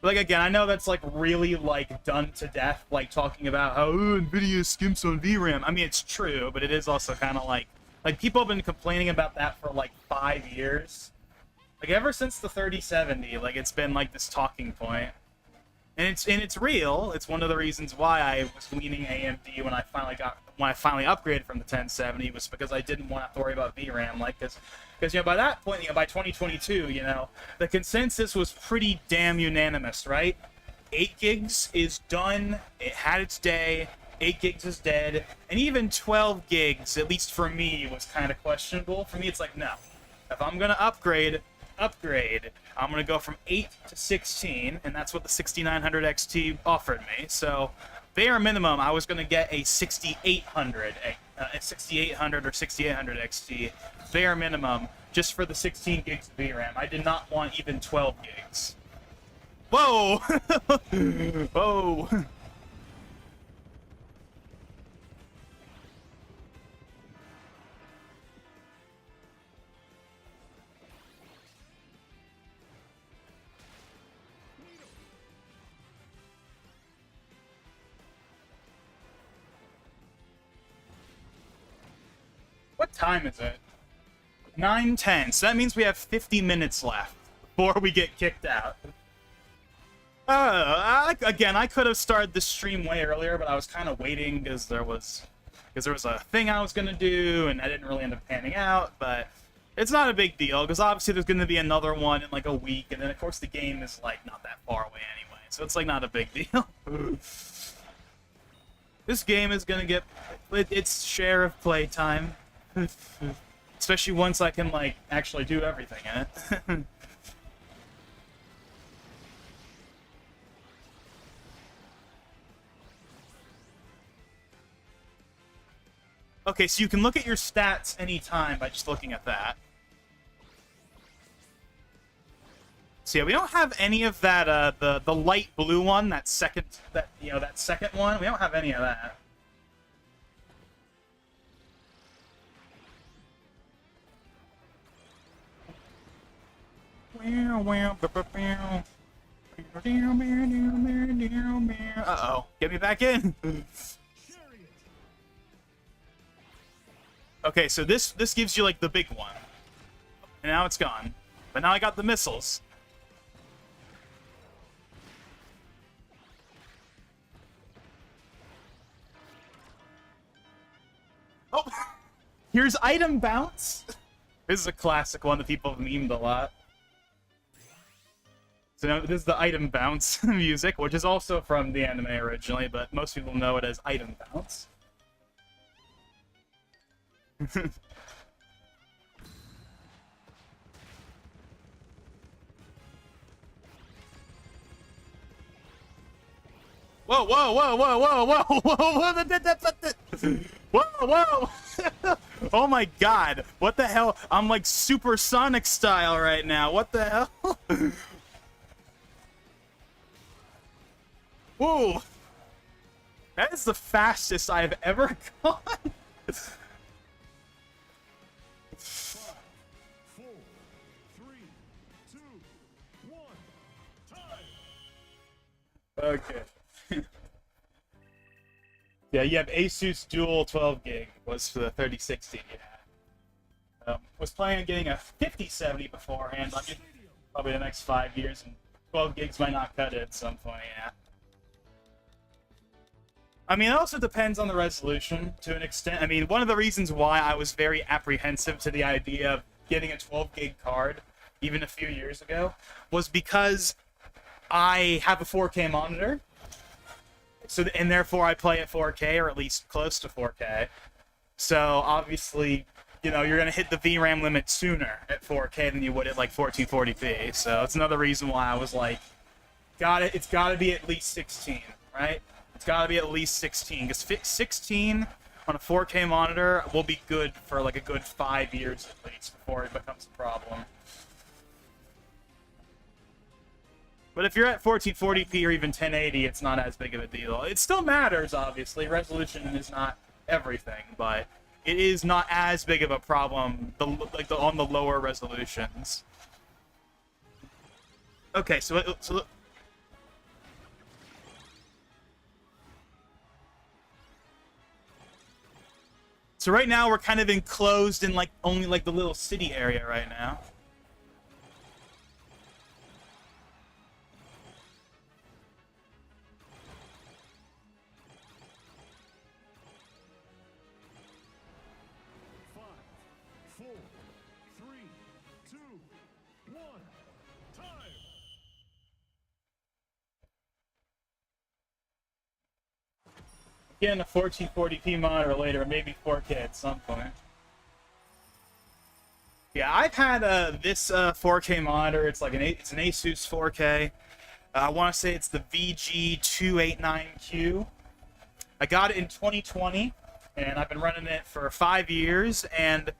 Like, again, I know that's, like, really, like, done to death, like, talking about how, oh, NVIDIA skimps on VRAM. I mean, it's true, but it is also kind of like people have been complaining about that for, like, 5 years. Like, ever since the 3070, like, it's been, like, this talking point. And it's real. It's one of the reasons why I was leaning AMD when I finally upgraded from the 1070 was because I didn't want to have to worry about VRAM, like, because, you know, by that point, you know, by 2022, you know, the consensus was pretty damn unanimous, right? 8 gigs is done, it had its day, 8 gigs is dead, and even 12 gigs, at least for me, was kind of questionable. For me, it's like, no. If I'm gonna upgrade, I'm gonna go from 8 to 16, and that's what the 6900 XT offered me, so bare minimum, I was gonna get a 6800 or 6800 XT, bare minimum, just for the 16 gigs of VRAM. I did not want even 12 gigs. Whoa! Whoa! What time is it? 9:10. So that means we have 50 minutes left before we get kicked out. Again, I could have started the stream way earlier, but I was kind of waiting because there was a thing I was gonna do, and I didn't really end up panning out. But it's not a big deal because obviously there's gonna be another one in like a week, and then of course the game is like not that far away anyway, so it's like not a big deal. This game is gonna get its share of playtime. Especially once I can, like, actually do everything in it. Okay, so you can look at your stats anytime by just looking at that. So yeah, we don't have any of that, the light blue one, that second one, we don't have any of that. Uh-oh. Get me back in. Okay, so this gives you, like, the big one. And now it's gone. But now I got the missiles. Oh! Here's item bounce! This is a classic one that people have memed a lot. So now this is the item bounce music, which is also from the anime originally, but most people know it as item bounce. Whoa, whoa, whoa, whoa, whoa, whoa, whoa, whoa, whoa, whoa! Oh my god, what the hell? I'm like supersonic style right now, what the hell? Whoa! That is the fastest I've ever gone. 5, 4, 3, 2, 1, time. Okay. Yeah, you have Asus Dual 12 gig was for the 3060 you had. Was planning on getting a 5070 beforehand, but probably the next 5 years, and 12 gigs might not cut it at some point, yeah. I mean, it also depends on the resolution to an extent. I mean, one of the reasons why I was very apprehensive to the idea of getting a 12 gig card, even a few years ago, was because I have a 4K monitor. So, and therefore I play at 4K, or at least close to 4K. So, obviously, you know, you're gonna hit the VRAM limit sooner at 4K than you would at like 1440p. So it's another reason why I was like, it's gotta be at least 16, right? It's gotta be at least 16, because 16 on a 4K monitor will be good for like a good 5 years at least before it becomes a problem. But if you're at 1440p or even 1080, it's not as big of a deal. It still matters, obviously. Resolution is not everything, but it is not as big of a problem on the lower resolutions. Okay, so right now we're kind of enclosed in like only like the little city area right now. Getting a 1440p monitor later, maybe 4K at some point. Yeah, I've had this 4K monitor. It's like it's an Asus 4K. I want to say it's the VG289Q. I got it in 2020, and I've been running it for 5 years, and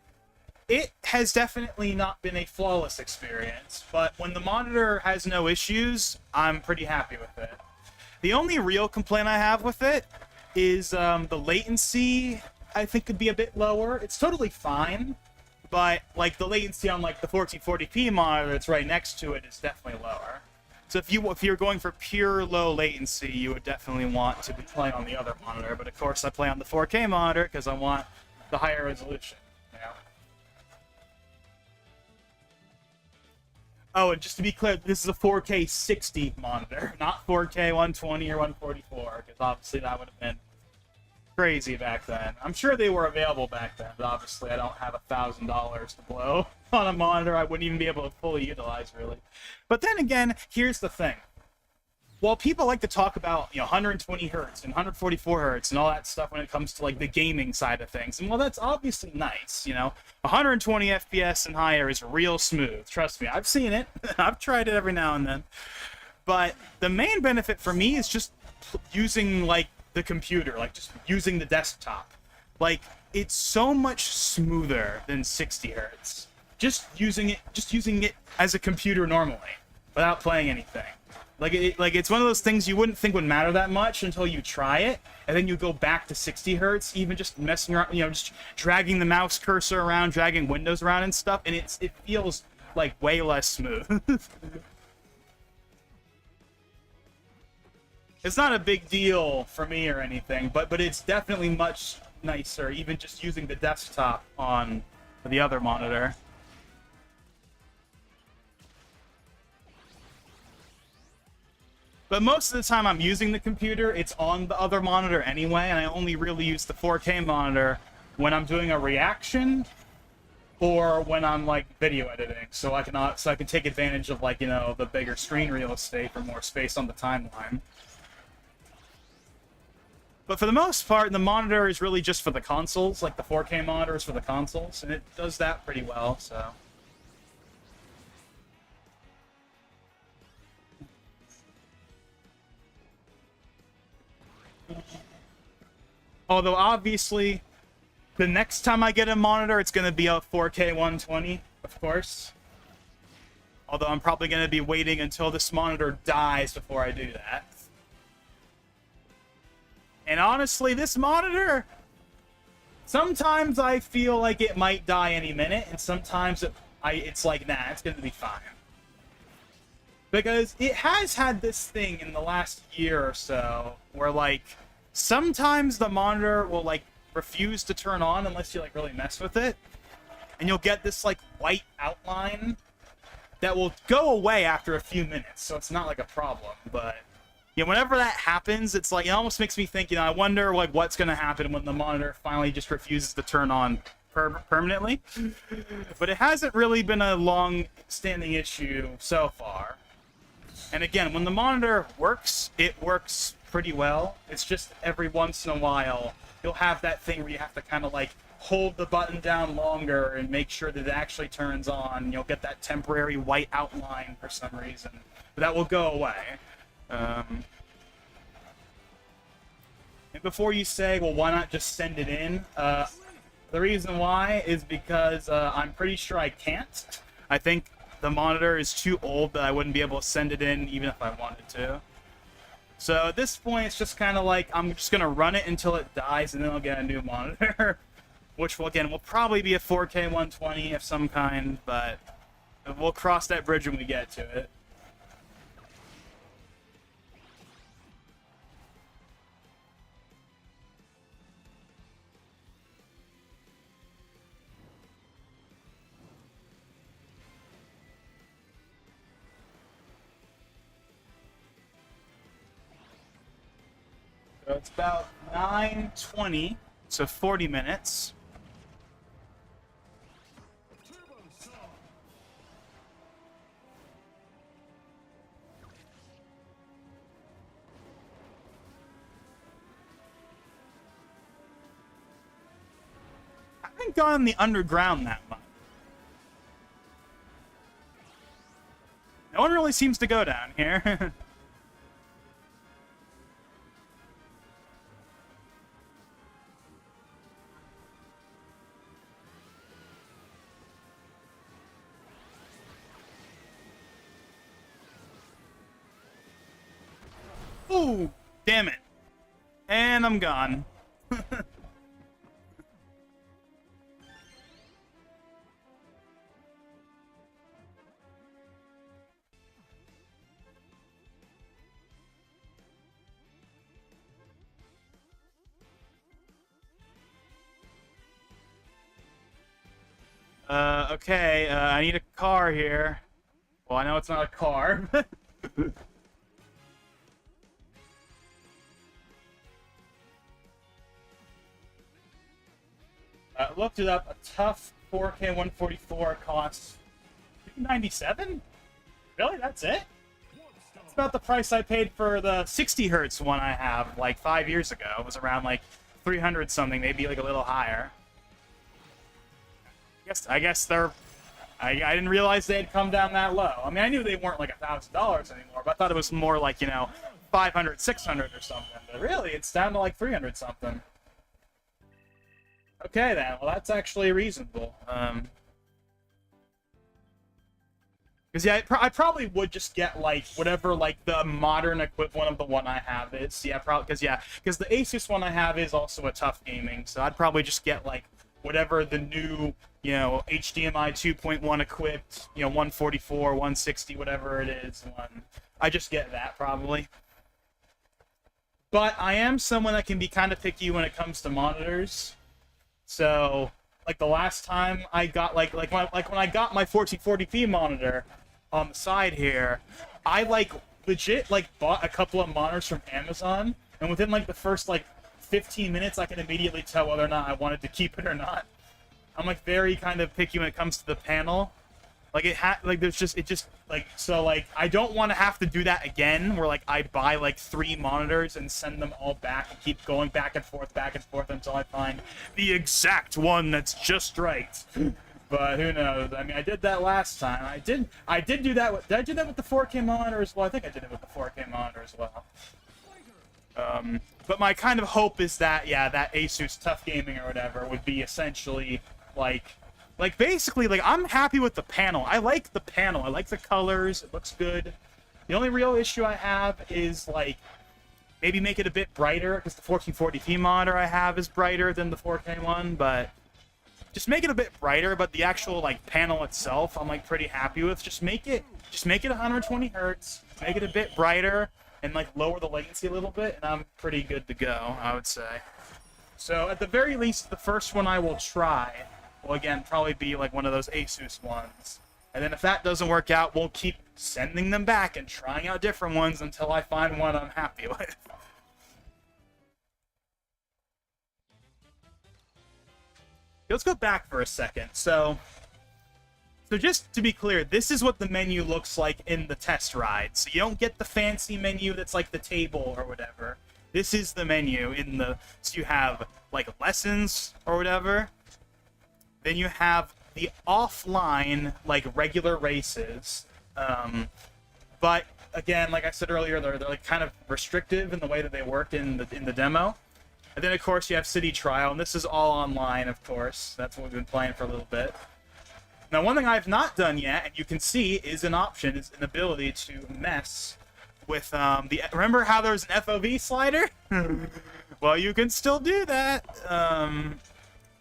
it has definitely not been a flawless experience. But when the monitor has no issues, I'm pretty happy with it. The only real complaint I have with it is the latency, I think, could be a bit lower. It's totally fine, but like the latency on like the 1440p monitor that's right next to it is definitely lower. So if you're going for pure low latency, you would definitely want to be playing on the other monitor. But of course, I play on the 4K monitor because I want the higher resolution. Yeah. Oh, and just to be clear, this is a 4K 60 monitor, not 4K 120 or 144, because obviously that would have been crazy back then. I'm sure they were available back then, but obviously I don't have $1,000 to blow on a monitor I wouldn't even be able to fully utilize, really. But then again, here's the thing. While people like to talk about, you know, 120 hertz and 144 hertz and all that stuff when it comes to like the gaming side of things, and well, that's obviously nice, you know. 120 FPS and higher is real smooth. Trust me, I've seen it. I've tried it every now and then. But the main benefit for me is just using like the computer, like just using the desktop. Like, it's so much smoother than 60 hertz. Just using it as a computer normally, without playing anything. Like it's one of those things you wouldn't think would matter that much until you try it, and then you go back to 60 hertz, even just messing around, you know, just dragging the mouse cursor around, dragging windows around and stuff, and it feels like way less smooth. It's not a big deal for me or anything, but it's definitely much nicer, even just using the desktop on the other monitor. But most of the time I'm using the computer, it's on the other monitor anyway, and I only really use the 4K monitor when I'm doing a reaction or when I'm like video editing, so I can take advantage of, like, you know, the bigger screen real estate for more space on the timeline. But for the most part, the monitor is really just for the consoles, like the 4K monitor is for the consoles, and it does that pretty well, so. Although, obviously, the next time I get a monitor, it's going to be a 4K 120, of course. Although I'm probably going to be waiting until this monitor dies before I do that. And honestly, this monitor, sometimes I feel like it might die any minute, and sometimes it's like, nah, it's going to be fine. Because it has had this thing in the last year or so, where, like, sometimes the monitor will, like, refuse to turn on unless you, like, really mess with it. And you'll get this, like, white outline that will go away after a few minutes, so it's not, like, a problem. But, you know, whenever that happens, it's, like, it almost makes me think, you know, I wonder, like, what's going to happen when the monitor finally just refuses to turn on permanently. But it hasn't really been a long-standing issue so far. And again, when the monitor works, it works pretty well. It's just every once in a while, you'll have that thing where you have to kind of, like, hold the button down longer and make sure that it actually turns on. You'll get that temporary white outline for some reason. But that will go away. And before you say, well, why not just send it in? The reason why is because I'm pretty sure I can't. I think the monitor is too old that I wouldn't be able to send it in even if I wanted to. So at this point, it's just kind of like I'm just going to run it until it dies, and then I'll get a new monitor. Which, will, again, will probably be a 4K 120 of some kind, but we'll cross that bridge when we get to it. So it's about 9:20, so 40 minutes. I haven't gone the underground that much. No one really seems to go down here. Ooh, damn it. And I'm gone. Okay, I need a car here. Well, I know it's not a car. Looked it up. A tough 4K 144 costs $297. Really? That's it? That's about the price I paid for the 60 hertz one I have like 5 years ago. It was around like 300 something, maybe like a little higher. I guess they're. I didn't realize they had come down that low. I mean, I knew they weren't like $1,000 anymore, but I thought it was more like, 500, 600 or something. But really, it's down to like 300 something. Okay, then. Well, that's actually reasonable. Because, yeah, I probably would just get, like, whatever, like, the modern equivalent of the one I have is. Yeah, probably, because the Asus one I have is also a tough gaming, so I'd probably just get, like, whatever the new, HDMI 2.1 equipped, 144, 160, whatever it is, one. I just get that, probably. But I am someone that can be kind of picky when it comes to monitors. So, like the last time I got like when I got my 1440p monitor on the side here, I legit bought a couple of monitors from Amazon, and within like the first 15 minutes I can immediately tell whether or not I wanted to keep it or not. I'm very kind of picky when it comes to the panel. I don't want to have to do that again, where I buy 3 monitors and send them all back and keep going back and forth until I find the exact one that's just right. But who knows? I mean, I did that last time. I did do that with. Did I do that with the 4K monitor as well? I think I did it with the 4K monitor as well. But my kind of hope is that that Asus Tough Gaming or whatever would be essentially basically, I'm happy with the panel. I like the panel. I like the colors. It looks good. The only real issue I have is, maybe make it a bit brighter, because the 1440p monitor I have is brighter than the 4K one, but just make it a bit brighter, but the actual, panel itself, I'm, pretty happy with. Just make it 120 hertz, make it a bit brighter, and, lower the latency a little bit, and I'm pretty good to go, I would say. So, at the very least, the first one I will try will, again, probably be, one of those Asus ones. And then if that doesn't work out, we'll keep sending them back and trying out different ones until I find one I'm happy with. Let's go back for a second. So just to be clear, this is what the menu looks like in the test ride. So you don't get the fancy menu that's the table or whatever. This is the menu in the... So you have, lessons or whatever. Then you have the offline, like, regular races. But again, like I said earlier, they're like kind of restrictive in the way that they work in the demo. And then of course you have City Trial, and this is all online, of course. That's what we've been playing for a little bit. Now, one thing I've not done yet, and you can see, is an option, is an ability to mess with the. Remember how there was an FOV slider? Well, you can still do that.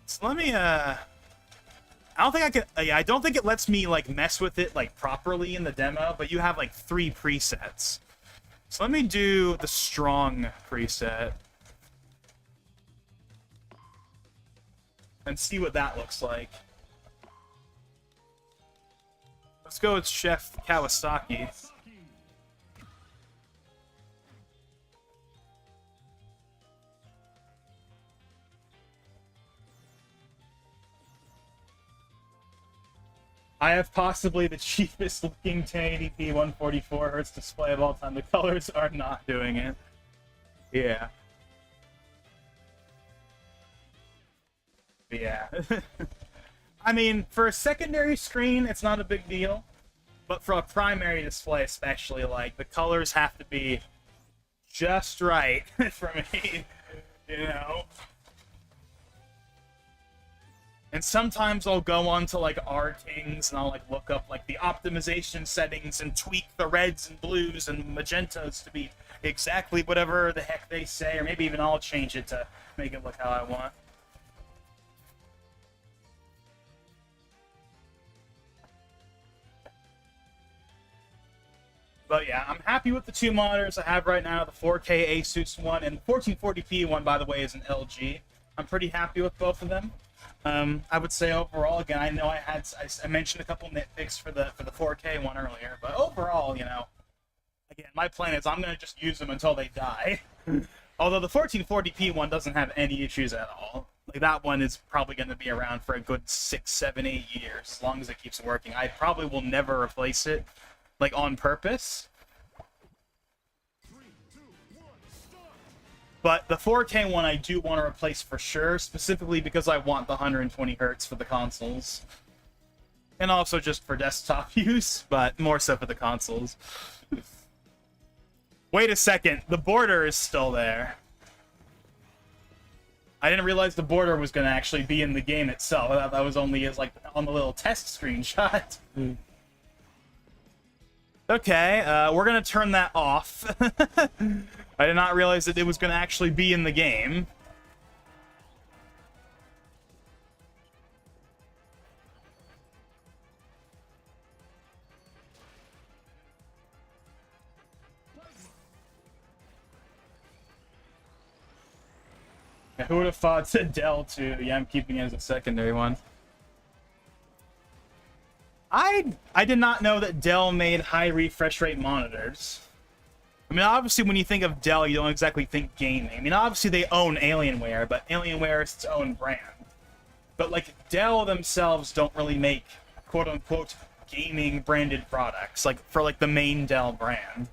So let me. I don't think I can. Yeah, I don't think it lets me like mess with it like properly in the demo. But you have like 3 presets. So let me do the strong preset and see what that looks like. Let's go with Chef Kawasaki. I have possibly the cheapest looking 1080p 144 Hz display of all time. The colors are not doing it. Yeah. Yeah. I mean, for a secondary screen, it's not a big deal. But for a primary display especially, like, the colors have to be just right for me, you know? And sometimes I'll go on to, like, R-Kings, and I'll, like, look up, like, the optimization settings and tweak the reds and blues and magentas to be exactly whatever the heck they say, or maybe even I'll change it to make it look how I want. But yeah, I'm happy with the 2 monitors I have right now, the 4K Asus one, and the 1440p one, by the way, is an LG. I'm pretty happy with both of them. I would say overall, again, I know I mentioned a couple nitpicks for the 4K one earlier, but overall, you know, again, my plan is I'm going to just use them until they die. Although the 1440p one doesn't have any issues at all. Like, that one is probably going to be around for a good 6, 7, 8 years, as long as it keeps working. I probably will never replace it, like, on purpose. But the 4K one I do want to replace for sure, specifically because I want the 120 Hz for the consoles. And also just for desktop use, but more so for the consoles. Wait a second, the border is still there. I didn't realize the border was going to actually be in the game itself. I thought that was only as, like, on the little test screenshot. Okay, we're going to turn that off. I did not realize that it was going to actually be in the game. Yeah, who would have thought to Dell too? Yeah, I'm keeping it as a secondary one. I did not know that Dell made high refresh rate monitors. I mean, obviously, when you think of Dell, you don't exactly think gaming. I mean, obviously, they own Alienware, but Alienware is its own brand. But, like, Dell themselves don't really make, quote-unquote, gaming-branded products, like, for, like, the main Dell brand.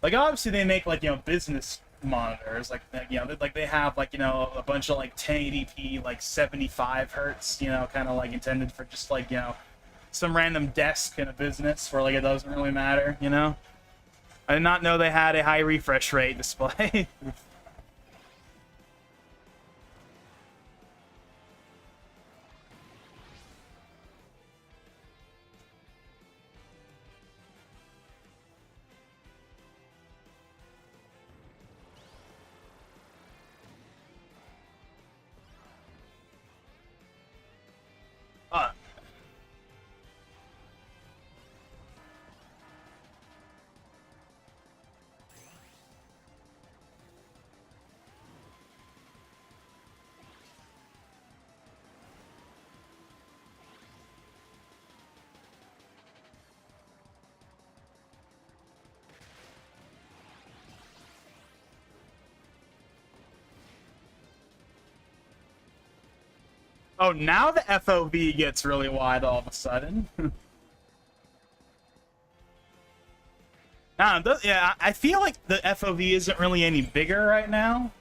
Like, obviously, they make, like, you know, business monitors. Like, you know, like, they have, like, you know, a bunch of, like, 1080p, like, 75 hertz, you know, kind of, like, intended for just, like, you know, some random desk in a business where, like, it doesn't really matter, you know? I did not know they had a high refresh rate display. uh, oh, now the FOV gets really wide all of a sudden. Yeah, I feel like the FOV isn't really any bigger right now.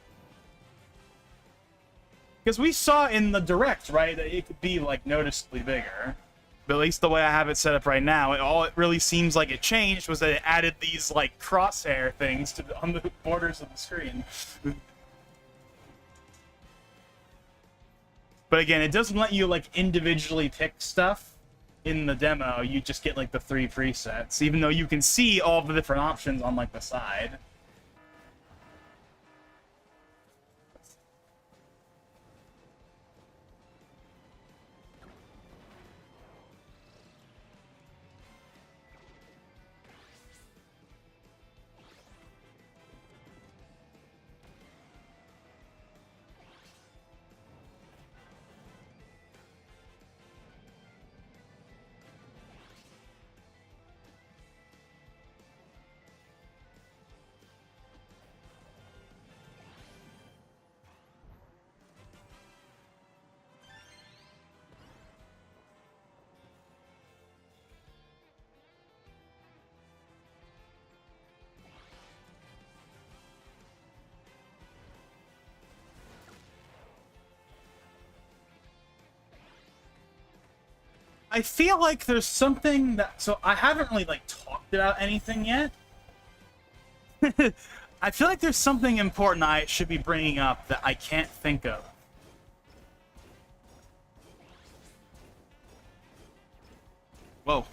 Because we saw in the direct, right, that it could be like noticeably bigger. But at least the way I have it set up right now, all it really seems like it changed was that it added these like crosshair things on the borders of the screen. But again, it doesn't let you like individually pick stuff in the demo. You just get like the 3 presets, even though you can see all the different options on like the side. I feel like there's something that... So, I haven't really, like, talked about anything yet. I feel like there's something important I should be bringing up that I can't think of. Whoa.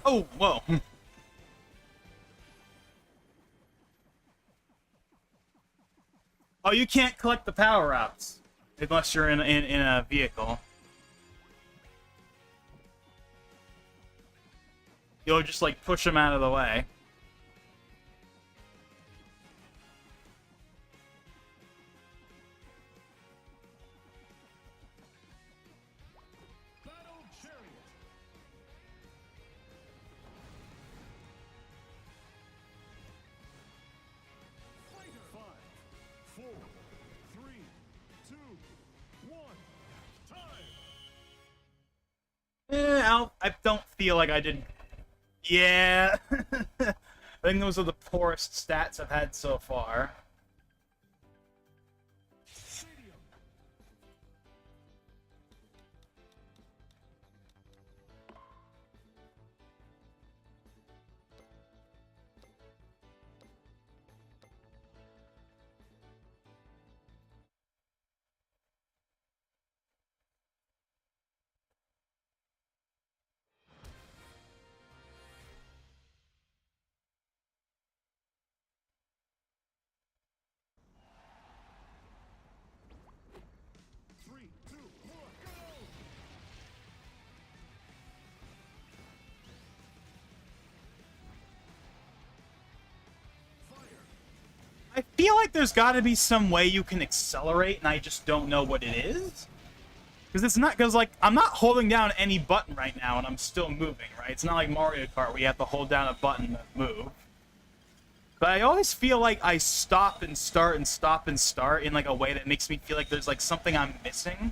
Oh, whoa. Oh, you can't collect the power-ups unless you're in a vehicle. You'll just, like, push them out of the way. Battle Chariot. Fighter. 5, 4, 3, 2, 1. Time. I don't feel like I did... Yeah. I think those are the poorest stats I've had so far. Stadium. Three, two, one, go! Fire. I feel like there's got to be some way you can accelerate, and I just don't know what it is. Because it's not, because, like, I'm not holding down any button right now, and I'm still moving, right? It's not like Mario Kart where you have to hold down a button to move. But I always feel like I stop and start and stop and start in, like, a way that makes me feel like there's, like, something I'm missing.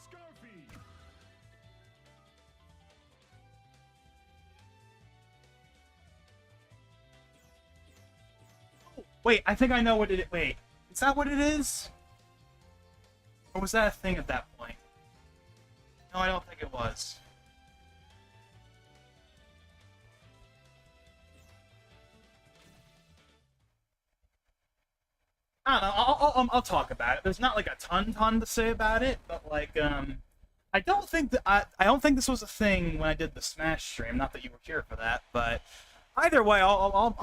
Scarfy. Wait, I think I know what it is. Wait, is that what it is? Or was that a thing at that point? No, I don't think it was. I don't know. I'll talk about it. There's not like a ton to say about it, but like I don't think that I don't think this was a thing when I did the Smash stream. Not that you were here for that, but either way,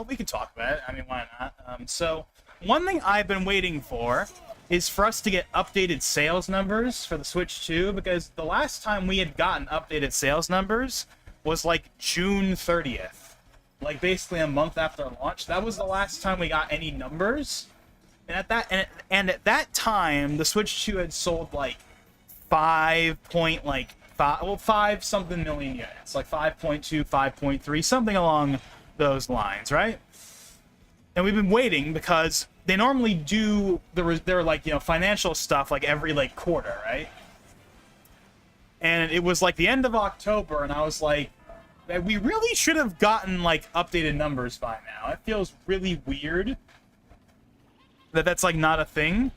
we can talk about it. I mean, why not? So one thing I've been waiting for is for us to get updated sales numbers for the Switch 2, because the last time we had gotten updated sales numbers was like June 30th. like basically a month after launch. That was the last time we got any numbers. And at that time, the Switch 2 had sold like 5 something million units, like 5.2, 5.3, something along those lines, right? And we've been waiting because they normally do their like, you know, financial stuff like every like quarter, right? And it was like the end of October, and I was like, we really should have gotten like updated numbers by now. It feels really weird that that's like not a thing.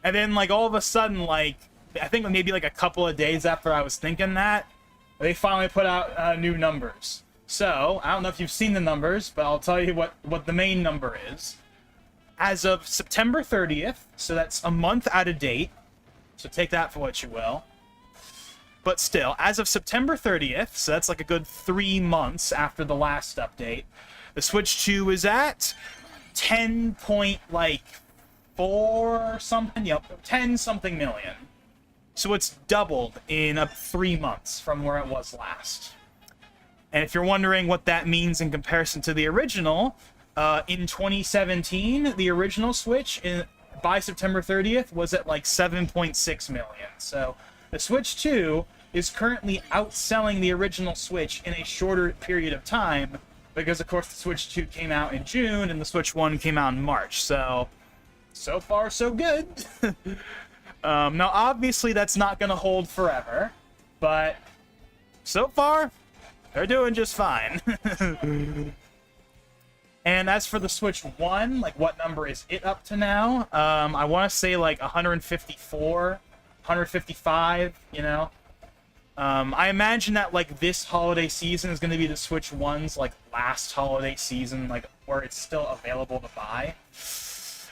And then like all of a sudden, like I think maybe like a couple of days after I was thinking that, they finally put out new numbers. So I don't know if you've seen the numbers, but I'll tell you what the main number is. As of September 30th, so that's a month out of date, so take that for what you will. But still, as of September 30th, so that's like a good 3 months after the last update, the Switch 2 is at 10.4 something, yep, 10 something million. So it's doubled in 3 months from where it was last. And if you're wondering what that means in comparison to the original, in 2017, the original Switch by September 30th was at like 7.6 million. So the Switch 2 is currently outselling the original Switch in a shorter period of time because, of course, the Switch 2 came out in June and the Switch 1 came out in March. So far, so good. Now, obviously, that's not going to hold forever, but so far, they're doing just fine. And as for the Switch 1, like, what number is it up to now? I want to say, like, 154, 155, you know? I imagine that, like, this holiday season is going to be the Switch 1's, like, last holiday season, like, where it's still available to buy.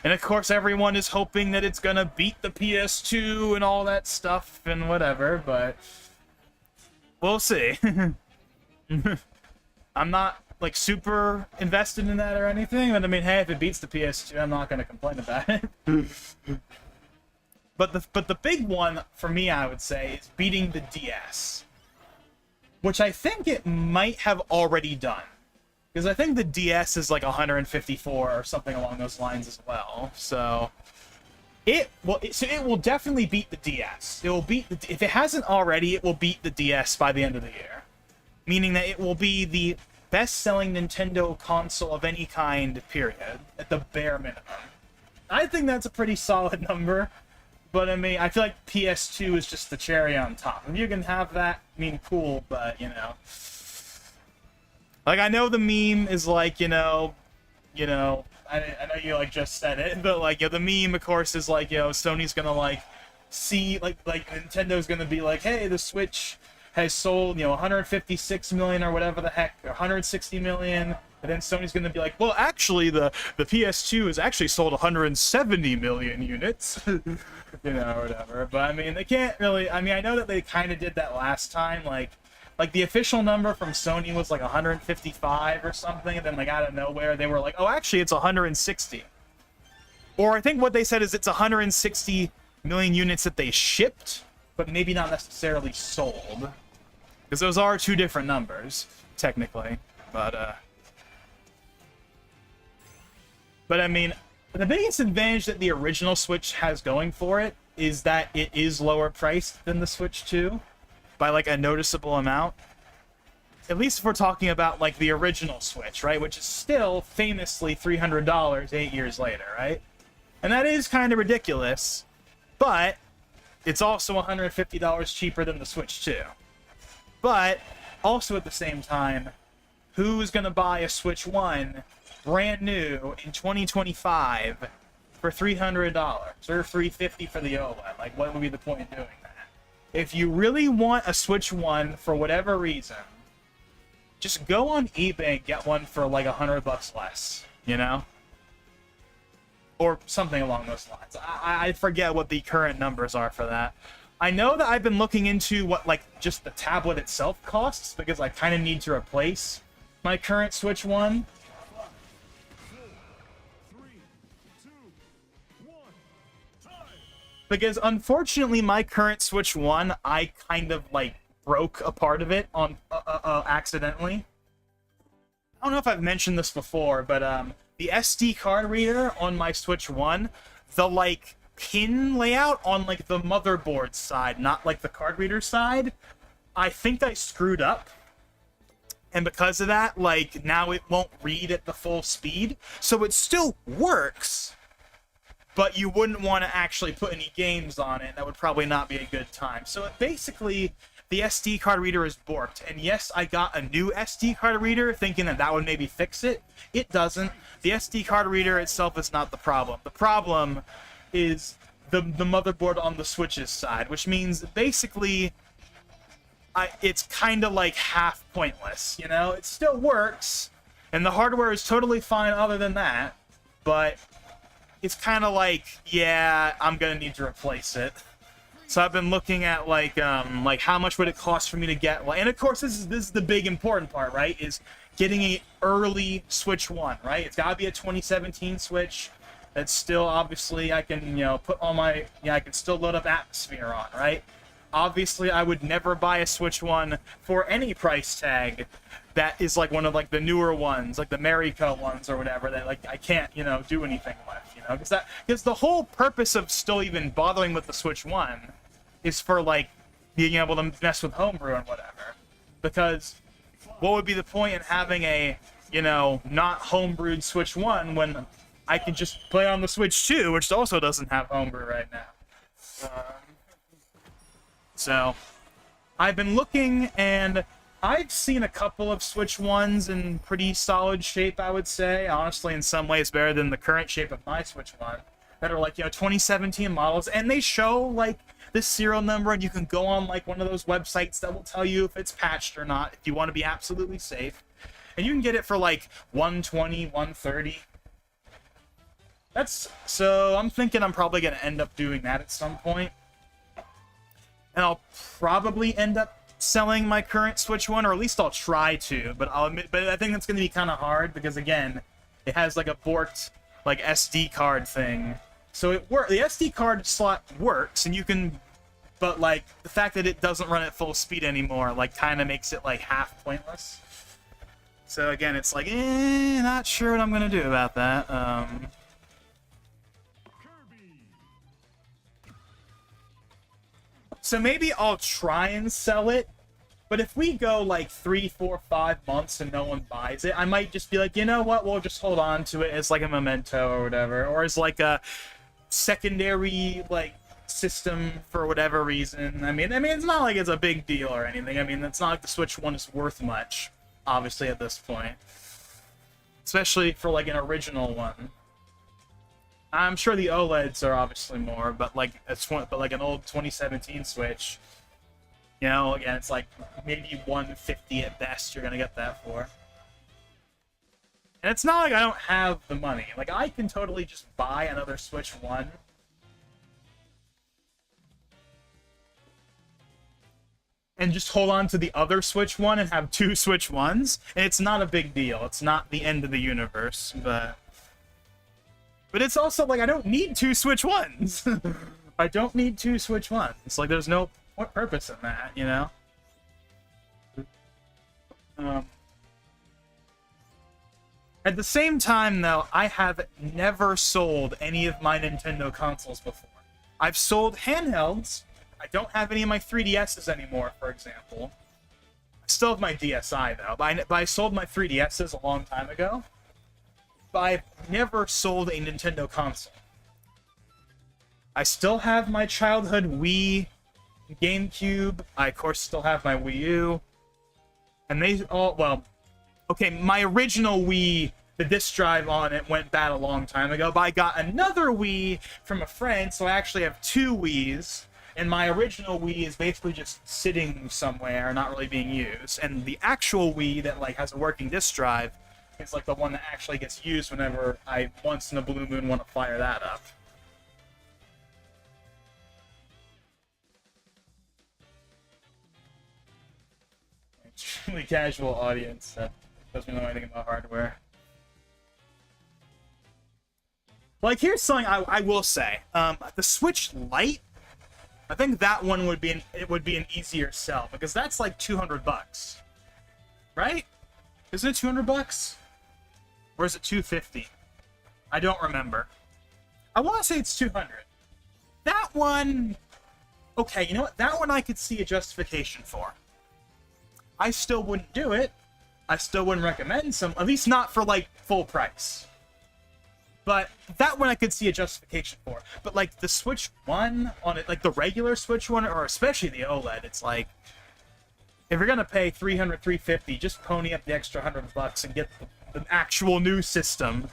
And, of course, everyone is hoping that it's going to beat the PS2 and all that stuff and whatever, but we'll see. I'm not, like, super invested in that or anything, but I mean, hey, if it beats the PS2, I'm not going to complain about it. But the big one for me, I would say, is beating the DS, which I think it might have already done, because I think the DS is like 154 or something along those lines as well. So it will definitely beat the DS. It will beat if it hasn't already, it will beat the DS by the end of the year, meaning that it will be the best-selling Nintendo console of any kind, period, at the bare minimum. I think that's a pretty solid number. But, I mean, I feel like PS2 is just the cherry on top. If you can have that, I mean, cool, but, you know. Like, I know the meme is like, I know you, like, just said it, but, like, the meme, of course, is like, Sony's gonna, like, see, like Nintendo's gonna be like, hey, the Switch has sold, 156 million or whatever the heck, or 160 million, and then Sony's going to be like, well, actually, the PS2 has actually sold 170 million units. Whatever. But, I mean, they can't really... I mean, I know that they kind of did that last time. Like, the official number from Sony was, like, 155 or something, and then, like, out of nowhere, they were like, oh, actually, it's 160. Or I think what they said is it's 160 million units that they shipped, but maybe not necessarily sold. Because those are two different numbers, technically. But I mean, the biggest advantage that the original Switch has going for it is that it is lower priced than the Switch 2 by like a noticeable amount. At least if we're talking about like the original Switch, right? Which is still famously $300 8 years later, right? And that is kind of ridiculous, but it's also $150 cheaper than the Switch 2. But also at the same time, who's going to buy a Switch 1 brand new in 2025 for $300 or $350 for the OLED? Like, what would be the point in doing that? If you really want a Switch 1 for whatever reason, just go on eBay and get one for like $100 less, or something along those lines. I forget what the current numbers are for that. I know that I've been looking into what like just the tablet itself costs, because I kind of need to replace my current Switch 1. 5, 4, 3, 2, 1, time! Because unfortunately my current Switch 1, I kind of like broke a part of it on accidentally. I don't know if I've mentioned this before, but the SD card reader on my Switch 1, the like pin layout on like the motherboard side, not like the card reader side, I think I screwed up. And because of that, like, now it won't read at the full speed. So it still works, but you wouldn't want to actually put any games on it. That would probably not be a good time. So basically, the SD card reader is borked. And yes, I got a new SD card reader thinking that that would maybe fix it. It doesn't. The SD card reader itself is not the problem. The problem is the motherboard on the Switch's side, which means basically it's kind of like half pointless, you know? It still works, and the hardware is totally fine other than that, but it's kind of like, yeah, I'm gonna need to replace it. So I've been looking at like how much would it cost for me to get, and of course this is the big important part, right? Is getting a early Switch 1, right? It's gotta be a 2017 Switch. That's still obviously I can put all my I can still load up Atmosphere on, right? Obviously, I would never buy a Switch 1 for any price tag that is like one of like the newer ones, like the Mariko ones or whatever, that like I can't, do anything with, because the whole purpose of still even bothering with the Switch 1 is for like being able to mess with homebrew and whatever. Because what would be the point in having a, not homebrewed Switch 1 when I can just play on the Switch 2, which also doesn't have homebrew right now. So, I've been looking, and I've seen a couple of Switch 1s in pretty solid shape, I would say. Honestly, in some ways better than the current shape of my Switch 1. That are like, 2017 models, and they show, like, the serial number, and you can go on, like, one of those websites that will tell you if it's patched or not, if you want to be absolutely safe. And you can get it for, like, 120, 130. So, I'm thinking I'm probably going to end up doing that at some point. And I'll probably end up selling my current Switch 1, or at least I'll try to. But I think that's going to be kind of hard because, again, it has like a borked like SD card thing. So the SD card slot works, and you can, but like the fact that it doesn't run at full speed anymore, like kind of makes it like half pointless. So again, it's like, not sure what I'm gonna do about that. So maybe I'll try and sell it, but if we go like 3, 4, 5 months and no one buys it, I might just be like, you know what, we'll just hold on to it as like a memento or whatever, or as like a secondary like system for whatever reason. I mean, it's not like it's a big deal or anything. I mean, it's not like the Switch 1 is worth much, obviously, at this point. Especially for like an original one. I'm sure the OLEDs are obviously more, but like an old 2017 Switch, again, it's like maybe 150 at best you're gonna get that for. And it's not like I don't have the money. Like, I can totally just buy another Switch 1. And just hold on to the other Switch 1 and have 2 Switch 1s. And it's not a big deal. It's not the end of the universe, but it's also like I don't need 2 Switch 1s. I don't need 2 Switch 1s. It's like there's no purpose in that, At the same time, though, I have never sold any of my Nintendo consoles before. I've sold handhelds. I don't have any of my 3DSs anymore, for example. I still have my DSi, though, but I sold my 3DSs a long time ago. But I've never sold a Nintendo console. I still have my childhood Wii, GameCube. I, of course, still have my Wii U. And they all, well, okay, my original Wii, the disc drive on it went bad a long time ago, but I got another Wii from a friend, so I actually have 2 Wiis. And my original Wii is basically just sitting somewhere, not really being used. And the actual Wii that, like, has a working disc drive is like the one that actually gets used whenever I once in a blue moon want to fire that up. Extremely casual audience that doesn't know anything about hardware. Like, here's something I will say. The Switch Lite, I think that one would be an easier sell because that's like $200, right? Isn't it 200 bucks? Or is it 250? I don't remember. I want to say it's 200. That one... Okay, you know what? That one I could see a justification for. I still wouldn't do it. I still wouldn't recommend some, at least not for, like, full price. But that one I could see a justification for. But, like, the Switch One on it, like the regular Switch One, or especially the OLED, it's like, if you're gonna pay $300, $350, just pony up the extra $100 and get the actual new system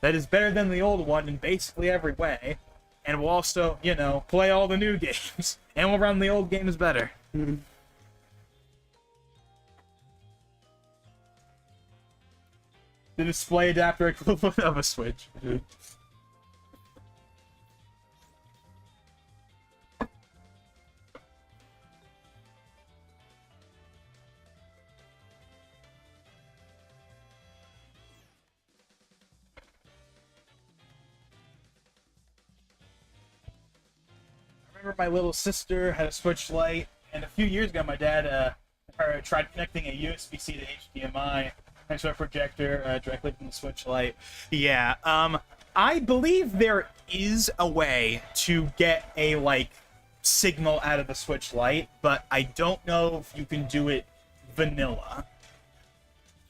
that is better than the old one in basically every way, and will also, you know, play all the new games, and will run the old games better. Mm-hmm. The display adapter equivalent of a Switch. I remember my little sister had a Switch Lite, and a few years ago my dad tried connecting a USB-C to HDMI into a projector directly from the Switch Lite. Yeah, I believe there is a way to get a, like, signal out of the Switch Lite, but I don't know if you can do it vanilla.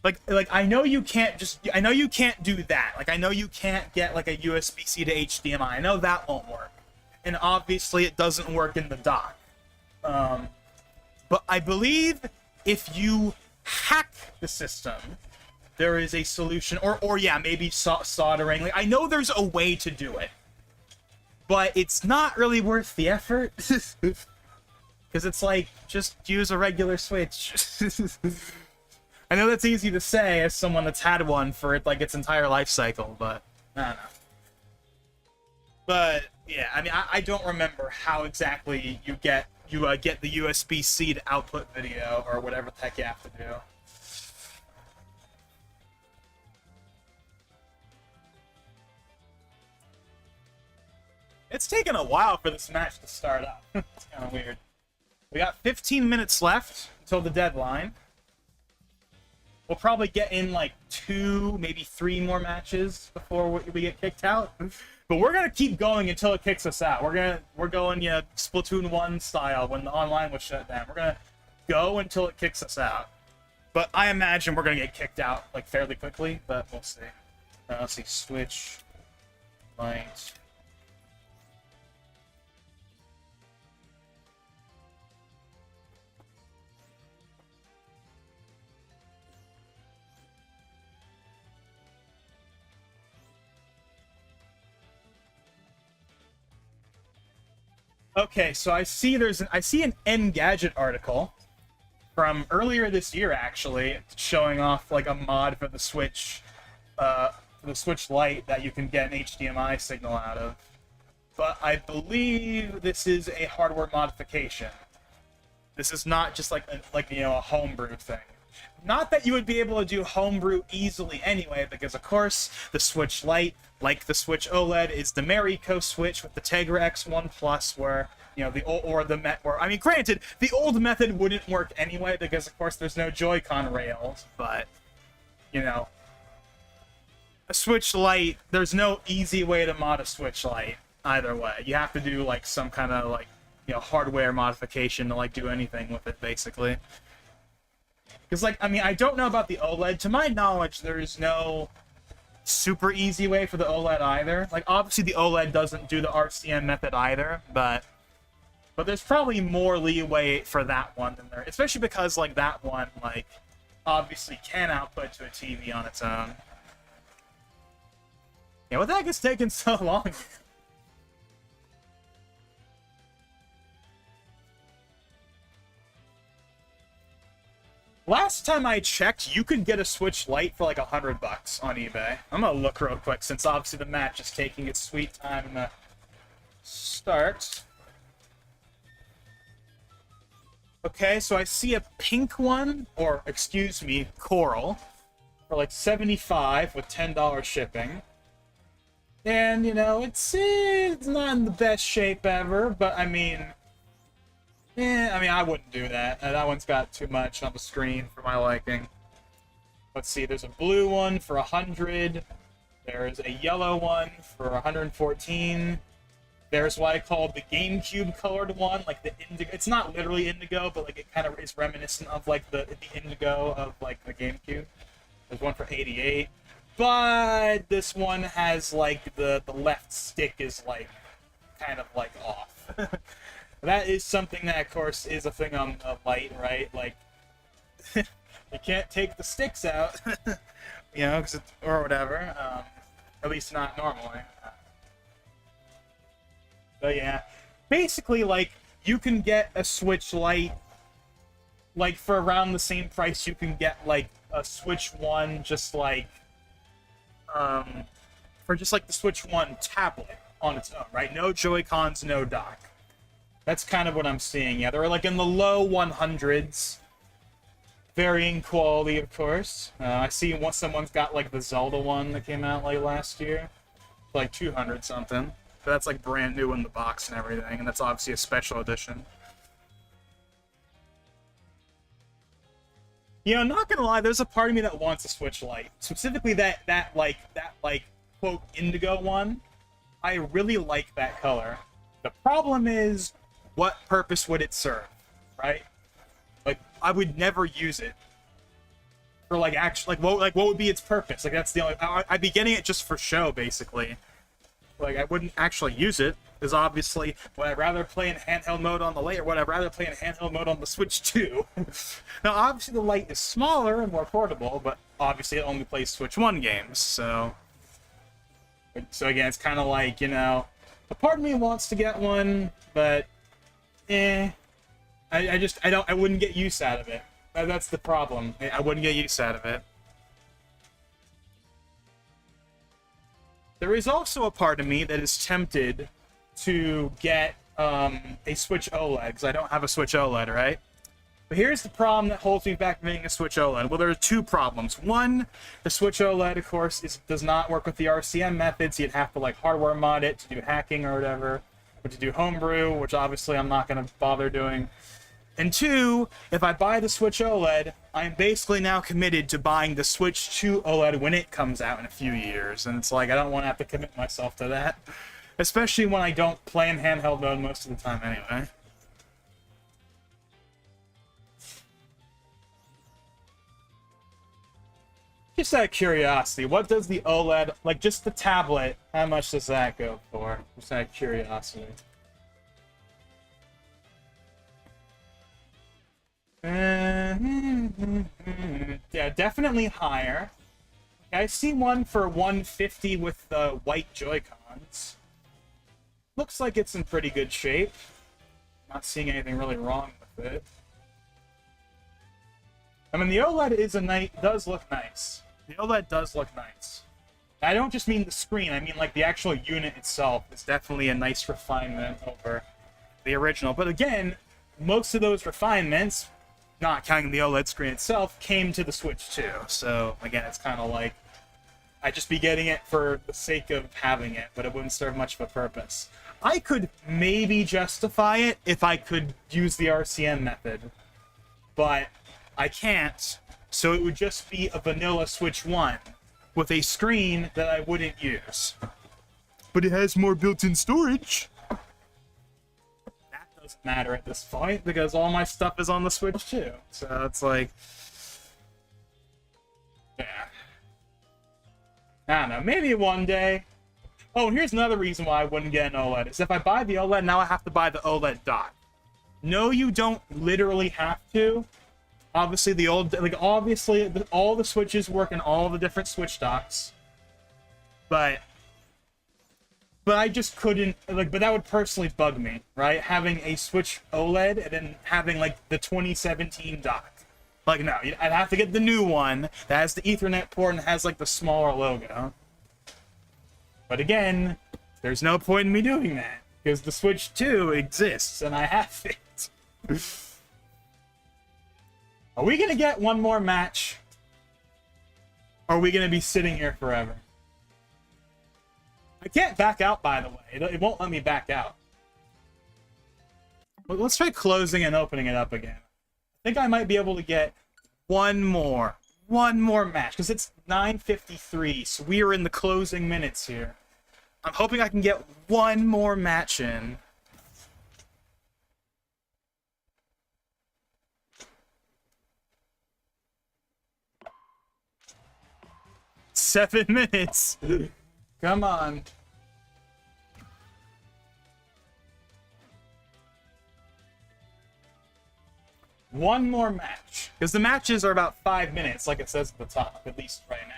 Like I know you can't do that. Like, I know you can't get, like, a USB-C to HDMI. I know that won't work. And obviously it doesn't work in the dock. But I believe if you hack the system, there is a solution, or yeah, maybe soldering. Like, I know there's a way to do it, but it's not really worth the effort, because it's like, just use a regular Switch. I know that's easy to say as someone that's had one for like its entire life cycle, but I don't know. But yeah, I mean, I don't remember how exactly you get the USB-C to output video, or whatever the heck you have to do. It's taken a while for this match to start up. It's kind of weird. We got 15 minutes left until the deadline. We'll probably get in like 2, maybe 3 more matches before we get kicked out. But we're gonna keep going until it kicks us out. We're going, yeah, Splatoon 1 style when the online was shut down. We're gonna go until it kicks us out. But I imagine we're gonna get kicked out like fairly quickly. But we'll see. Let's see. Switch Lite. Okay, so I see an Engadget article from earlier this year, actually, showing off like a mod for the Switch Lite that you can get an HDMI signal out of. But I believe this is a hardware modification. This is not just like a homebrew thing. Not that you would be able to do homebrew easily anyway, because of course the Switch Lite, like the Switch OLED, is the Marico Switch with the Tegra X1 Plus, where granted, the old method wouldn't work anyway, because of course there's no Joy-Con rails, but a Switch Lite, there's no easy way to mod a Switch Lite either way. You have to do like some kind of hardware modification to do anything with it, basically. Because, I don't know about the OLED. To my knowledge, there is no super easy way for the OLED either. Obviously, the OLED doesn't do the RCM method either, but there's probably more leeway for that one than there, especially because, that one, obviously can output to a TV on its own. Yeah, what the heck is taking so long? Last time I checked, you could get a Switch Lite for $100 on eBay. I'm gonna look real quick, since obviously the match is taking its sweet time to start. Okay, so I see a pink one, or excuse me, coral, for $75 with $10 shipping. And, it's not in the best shape ever, but I wouldn't do that. That one's got too much on the screen for my liking. Let's see, there's a blue one for 100. There's a yellow one for 114. There's what I call the GameCube colored one, like the indigo. It's not literally indigo, but like it kind of is reminiscent of like the indigo of like the GameCube. There's one for 88. But this one has like the left stick is like kind of like off. That is something that of course is a thing on a light, right? Like you can't take the sticks out, you know, or whatever. At least not normally. But yeah, basically, like, you can get a Switch Lite, like, for around the same price you can get, like, a Switch 1, just like, for just, like, the Switch 1 tablet on its own, right? No Joy-Cons, no dock. That's kind of what I'm seeing, yeah. They're, like, in the low 100s. Varying quality, of course. I see someone's got, like, the Zelda one that came out, like, last year. Like, 200 something. But that's, like, brand new in the box and everything, and that's obviously a special edition. You know, not gonna lie, there's a part of me that wants a Switch Lite. Specifically that quote, indigo one. I really like that color. The problem is, what purpose would it serve, right? Like, I would never use it. For, like, actually, what would be its purpose? Like, that's the only... I'd be getting it just for show, basically. Like, I wouldn't actually use it, because obviously, would I rather play in handheld mode on the Lite, or would I rather play in handheld mode on the Switch 2? Now, obviously, the Lite is smaller and more portable, but obviously it only plays Switch 1 games, so... So again, it's kind of like, you know, a part of me wants to get one, but, I wouldn't get use out of it. That's the problem. I wouldn't get use out of it. There is also a part of me that is tempted to get a Switch OLED, because I don't have a Switch OLED, right? But here's the problem that holds me back from getting a Switch OLED. Well, there are two problems. One, the Switch OLED, of course, does not work with the RCM methods. You'd have to, like, hardware mod it to do hacking or whatever, or to do homebrew, which obviously I'm not going to bother doing. And two, if I buy the Switch OLED, I'm basically now committed to buying the Switch 2 OLED when it comes out in a few years. And it's like, I don't want to have to commit myself to that. Especially when I don't play in handheld mode most of the time anyway. Just out of curiosity, what does the OLED, like just the tablet, how much does that go for? Just out of curiosity. Yeah, definitely higher. I see one for 150 with the white Joy-Cons. Looks like it's in pretty good shape. Not seeing anything really wrong with it. I mean, the OLED does look nice. The OLED does look nice. I don't just mean the screen, I mean like the actual unit itself is definitely a nice refinement over the original. But again, most of those refinements, not counting the OLED screen itself, came to the Switch 2. So again, it's kind of like, I'd just be getting it for the sake of having it, but it wouldn't serve much of a purpose. I could maybe justify it if I could use the RCM method, but I can't. So it would just be a vanilla Switch 1 with a screen that I wouldn't use. But it has more built-in storage. That doesn't matter at this point because all my stuff is on the Switch 2. So it's like, yeah. I don't know, maybe one day. Oh, and here's another reason why I wouldn't get an OLED, is if I buy the OLED, now I have to buy the OLED dock. No, you don't literally have to. Obviously, all the Switches work in all the different Switch docks. But I just couldn't, like, but that would personally bug me, right? Having a Switch OLED and then having, like, the 2017 dock. Like, no, I'd have to get the new one that has the Ethernet port and has, like, the smaller logo. But again, there's no point in me doing that, because the Switch 2 exists, and I have it. Are we gonna get one more match? Or are we gonna be sitting here forever? I can't back out, by the way. It won't let me back out. But let's try closing and opening it up again. I think I might be able to get one more. one more match, because it's 9:53, so we are in the closing minutes here. I'm hoping I can get one more match in. Seven minutes. Come on. One more match. Because the matches are about 5 minutes, like it says at the top, at least right now.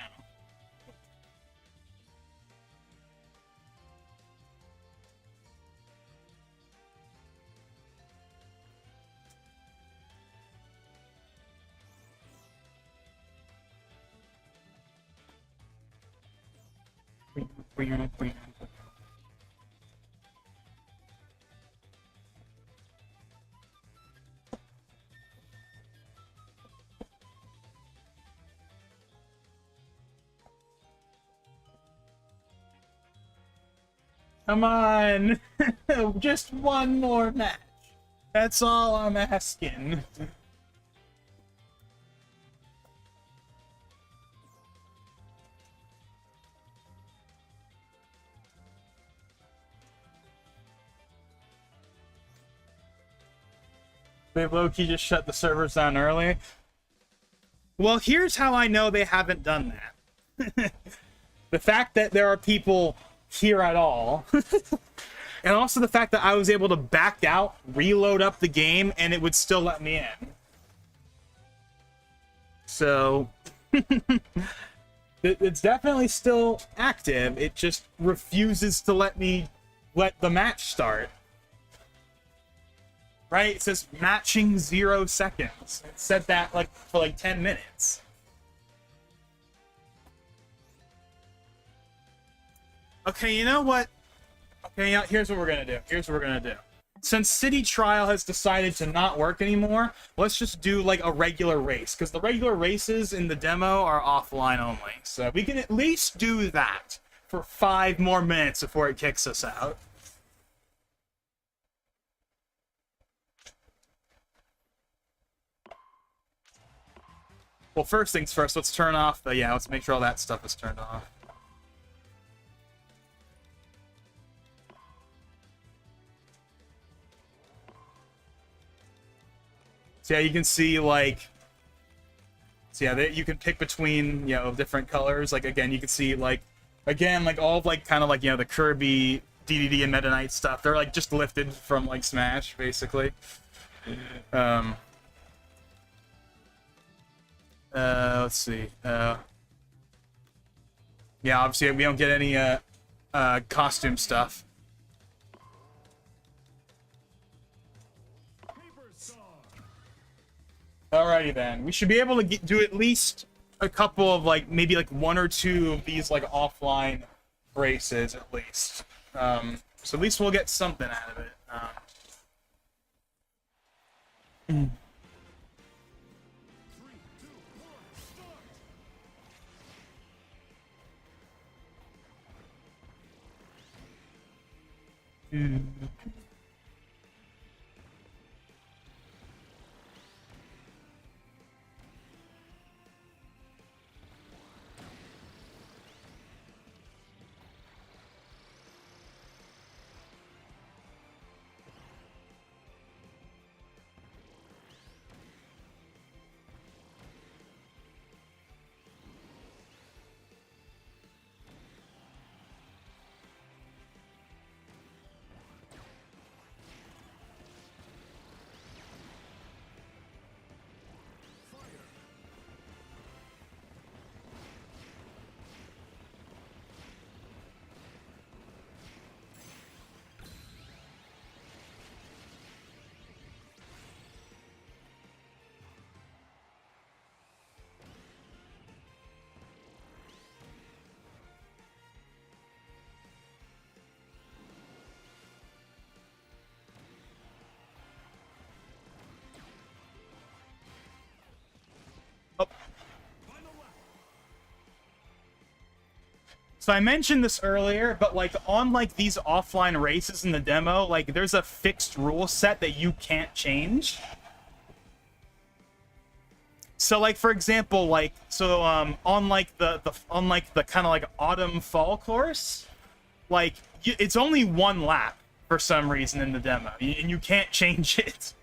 Come on! Just one more match. That's all I'm asking. They low-key just shut the servers down early. Well, here's how I know they haven't done that. The fact that there are people here at all. And also the fact that I was able to back out, reload up the game, and it would still let me in. So... it's definitely still active. It just refuses to let the match start. Right? It says matching 0 seconds. It said that for 10 minutes. Okay, you know what? Okay, here's what we're gonna do. Since City Trial has decided to not work anymore, let's just do a regular race, because the regular races in the demo are offline only. So we can at least do that for 5 more minutes before it kicks us out. Well, first things first, let's turn off let's make sure all that stuff is turned off. So yeah, you can see you can pick between, different colors. Again, you can see all of the Kirby, DDD, and Meta Knight stuff. They're just lifted from Smash, basically. Let's see. Yeah, obviously we don't get any costume stuff. Alrighty then. We should be able to do at least a couple of maybe 1 or 2 of these offline races at least. So at least we'll get something out of it. Oh. So I mentioned this earlier, but on these offline races in the demo, there's a fixed rule set that you can't change. So like for example, like so on like the kind of like autumn fall course, like it's only one lap for some reason in the demo, and you can't change it.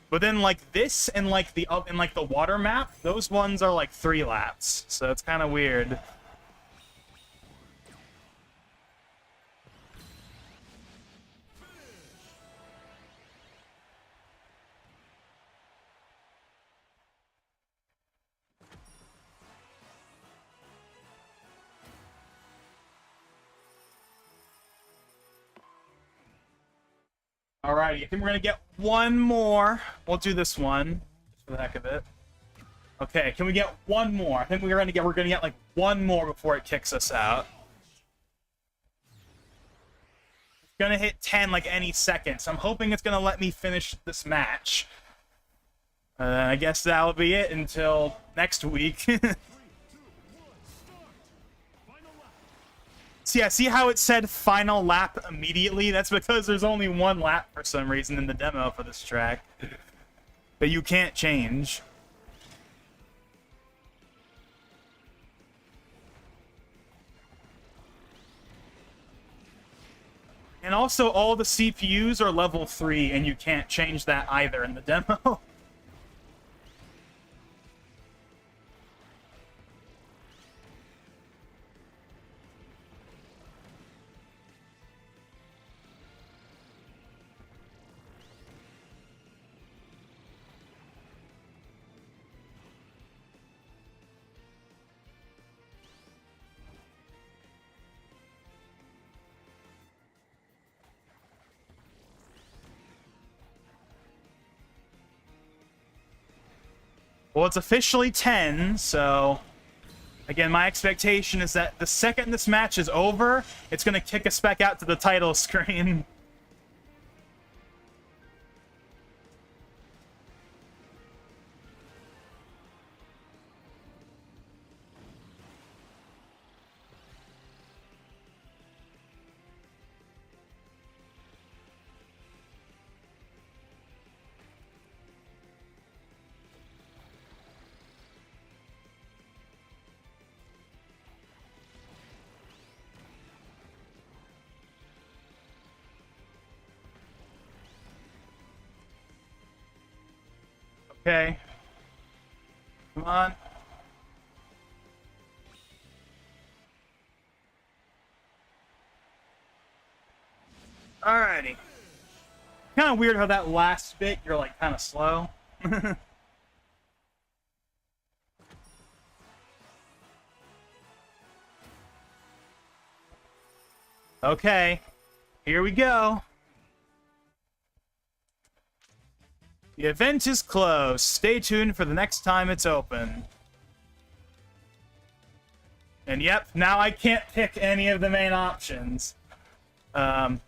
But then like this and like the water map, those ones are like 3 laps. So it's kind of weird. Alrighty, I think we're gonna get one more. We'll do this one, just for the heck of it. Okay, can we get one more? I think we're gonna get like one more before it kicks us out. It's gonna hit 10 like any second, so I'm hoping it's gonna let me finish this match. I guess that'll be it until next week. So yeah, see how it said final lap immediately? That's because there's only one lap for some reason in the demo for this track that you can't change. And also, all the CPUs are level 3, and you can't change that either in the demo. Well, it's officially 10, so... Again, my expectation is that the second this match is over, it's going to kick us back out to the title screen. Okay. Come on. Alrighty. Kind of weird how that last bit, you're like kind of slow. Okay. Here we go. The event is closed. Stay tuned for the next time it's open. And yep, now I can't pick any of the main options.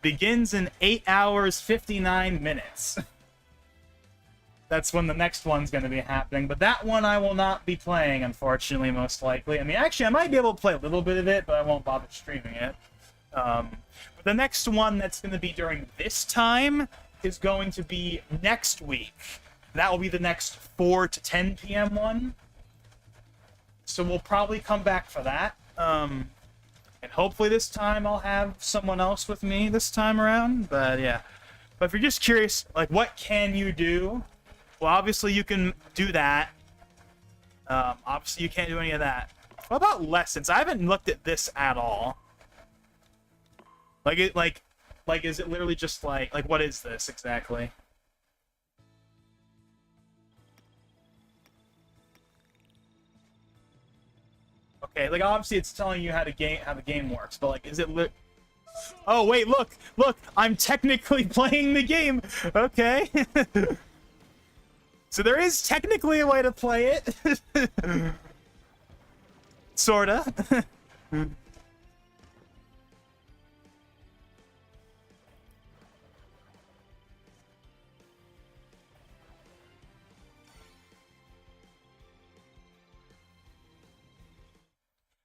Begins in 8 hours, 59 minutes. That's when the next one's going to be happening. But that one I will not be playing, unfortunately, most likely. I mean, actually, I might be able to play a little bit of it, but I won't bother streaming it. But the next one that's going to be during this time is going to be next week. That will be the next 4 to 10 p.m. one. So we'll probably come back for that. And hopefully this time I'll have someone else with me this time around. But yeah. But if you're just curious, like, what can you do? Well, obviously you can do that. Obviously you can't do any of that. What about lessons? I haven't looked at this at all. Like, is it literally just like, what is this exactly? Okay, like, obviously it's telling you how the game works, but, like, is it Oh, wait, look! I'm technically playing the game! Okay. So there is technically a way to play it. Sorta.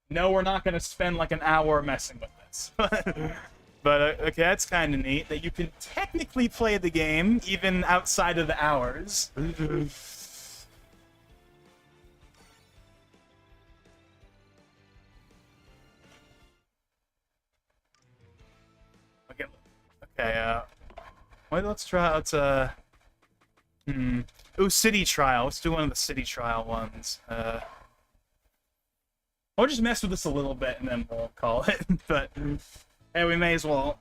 No, we're not going to spend like an hour messing with this. But okay, that's kind of neat that you can technically play the game even outside of the hours. Okay, okay. Wait, let's try. Ooh, city trial. Let's do one of the city trial ones. I'll just mess with this a little bit and then we'll call it. But hey, we may as well.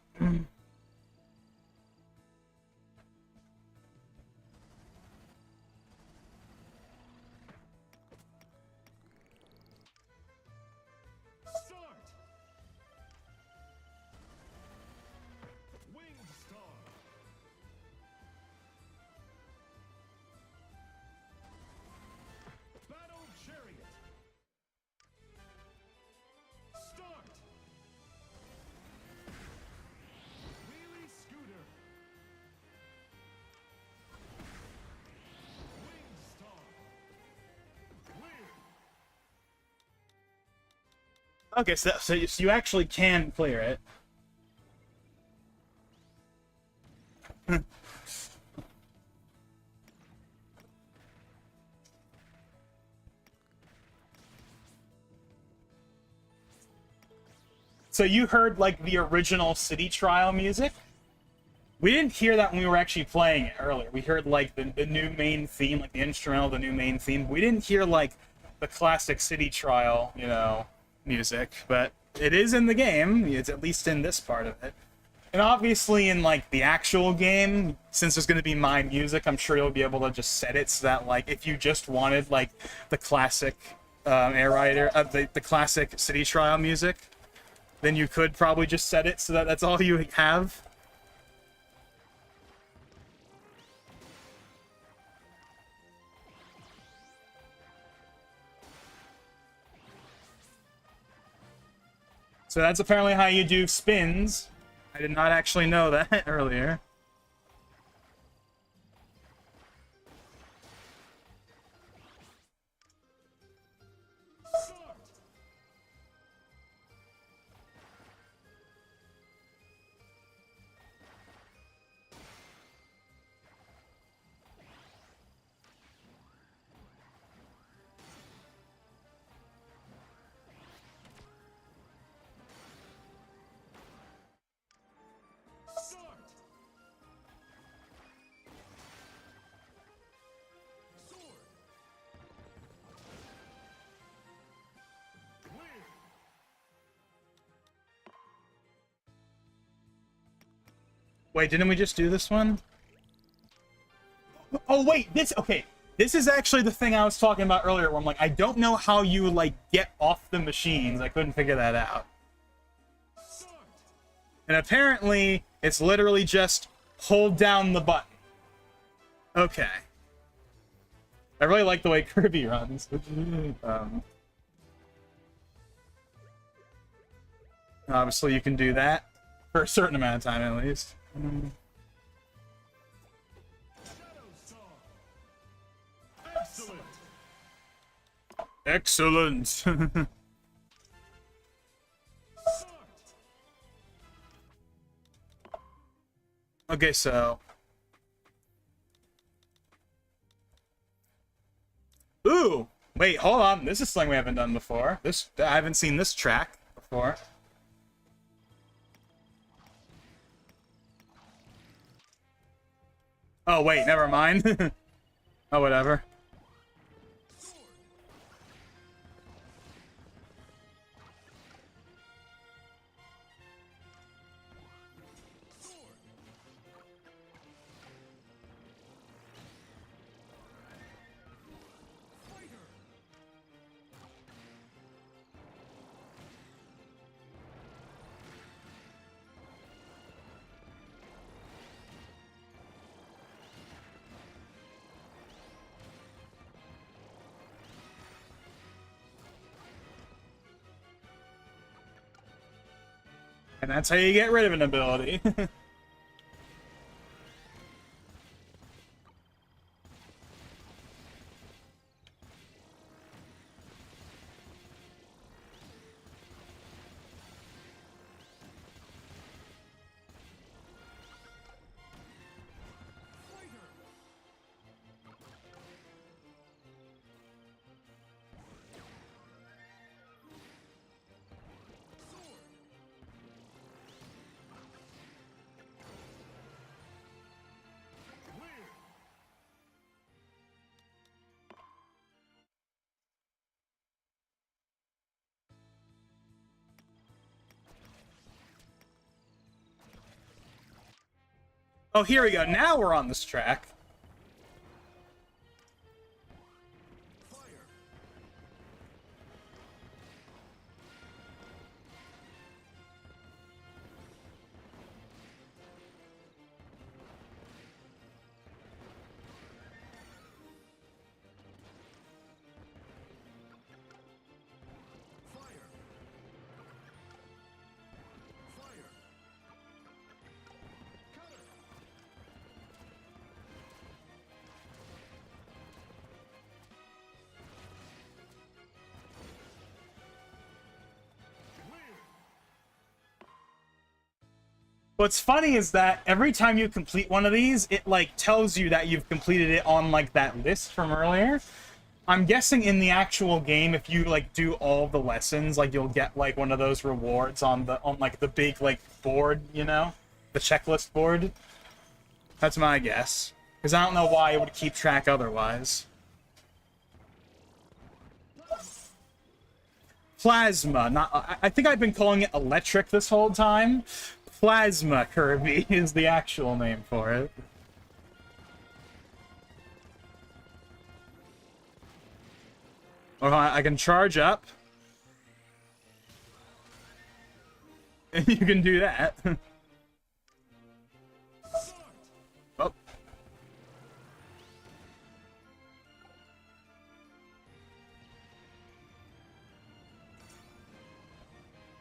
Start! Winged Star! Battle Chariot! Start! Wheelie Scooter! Winged Star! Clear! Okay, so you actually can clear it. So you heard like the original city trial music? We didn't hear that when we were actually playing it earlier. We heard like the new main theme, like the instrumental, the new main theme. We didn't hear like the classic city trial, music, but it is in the game. It's at least in this part of it. And obviously in like the actual game, since there's going to be my music, I'm sure you'll be able to just set it so that like if you just wanted like the classic Air Rider, the classic city trial music, then you could probably just set it so that that's all you have. So that's apparently how you do spins. I did not actually know that earlier. Start! Start! Sword! Clear! Wait, didn't we just do this one? Oh wait, okay. This is actually the thing I was talking about earlier where I'm like, I don't know how you like get off the machines. I couldn't figure that out. Start! And apparently, it's literally just hold down the button. Okay. I really like the way Kirby runs. Obviously, you can do that for a certain amount of time, at least. Shadow Star! Excellent. Excellent! Start! Okay, so... Ooh! Wait, hold on. This is something we haven't done before. I haven't seen this track before. Oh, wait, never mind. Oh, whatever. Sword! Sword! Fighter! And that's how you get rid of an ability. Oh, here we go. Now we're on this track. Fire. Fire. Fire. Cutter. Clear. What's funny is that every time you complete one of these, it, like, tells you that you've completed it on, like, that list from earlier. I'm guessing in the actual game, if you, like, do all the lessons, like, you'll get, like, one of those rewards on like, the big, like, board, you know? The checklist board. That's my guess. Because I don't know why it would keep track otherwise. Plasma. I think I've been calling it electric this whole time. Plasma Kirby is the actual name for it. Or I can charge up. And you can do that. Oh.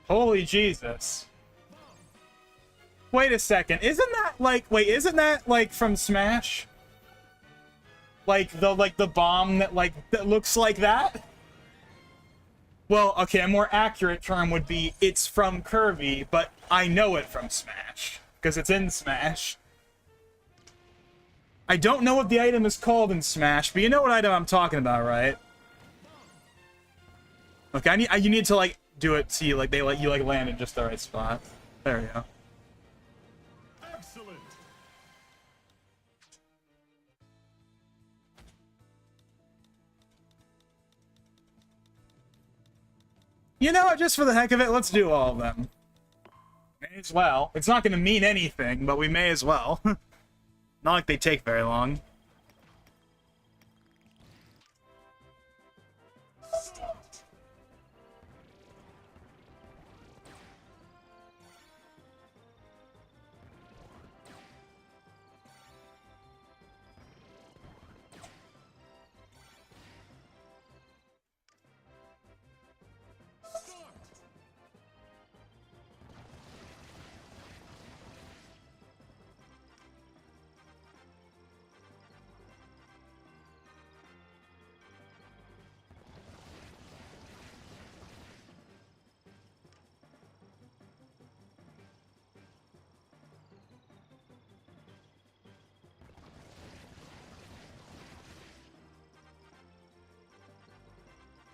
Holy Jesus. Wait a second. Isn't that like from Smash? Like the bomb that looks like that? Well, okay, a more accurate term would be it's from Kirby, but I know it from Smash because it's in Smash. I don't know what the item is called in Smash, but you know what item I'm talking about, right? Okay, you need to like do it so you like they let you like land in just the right spot. There we go. Excellent. You know what? Just for the heck of it, let's do all of them. May as well. It's not going to mean anything, but we may as well. Not like they take very long.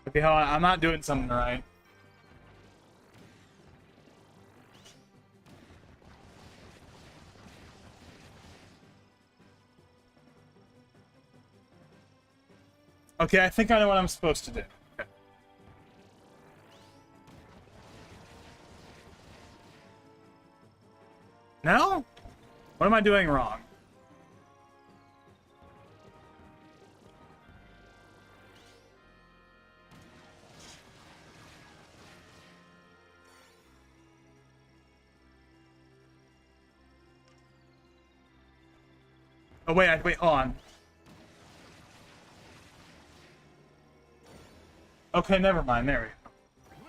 Okay, hold on. I'm not doing something right. Okay, I think I know what I'm supposed to do. Okay. No? What am I doing wrong? Oh, wait, wait, hold on. Okay, never mind. There we go.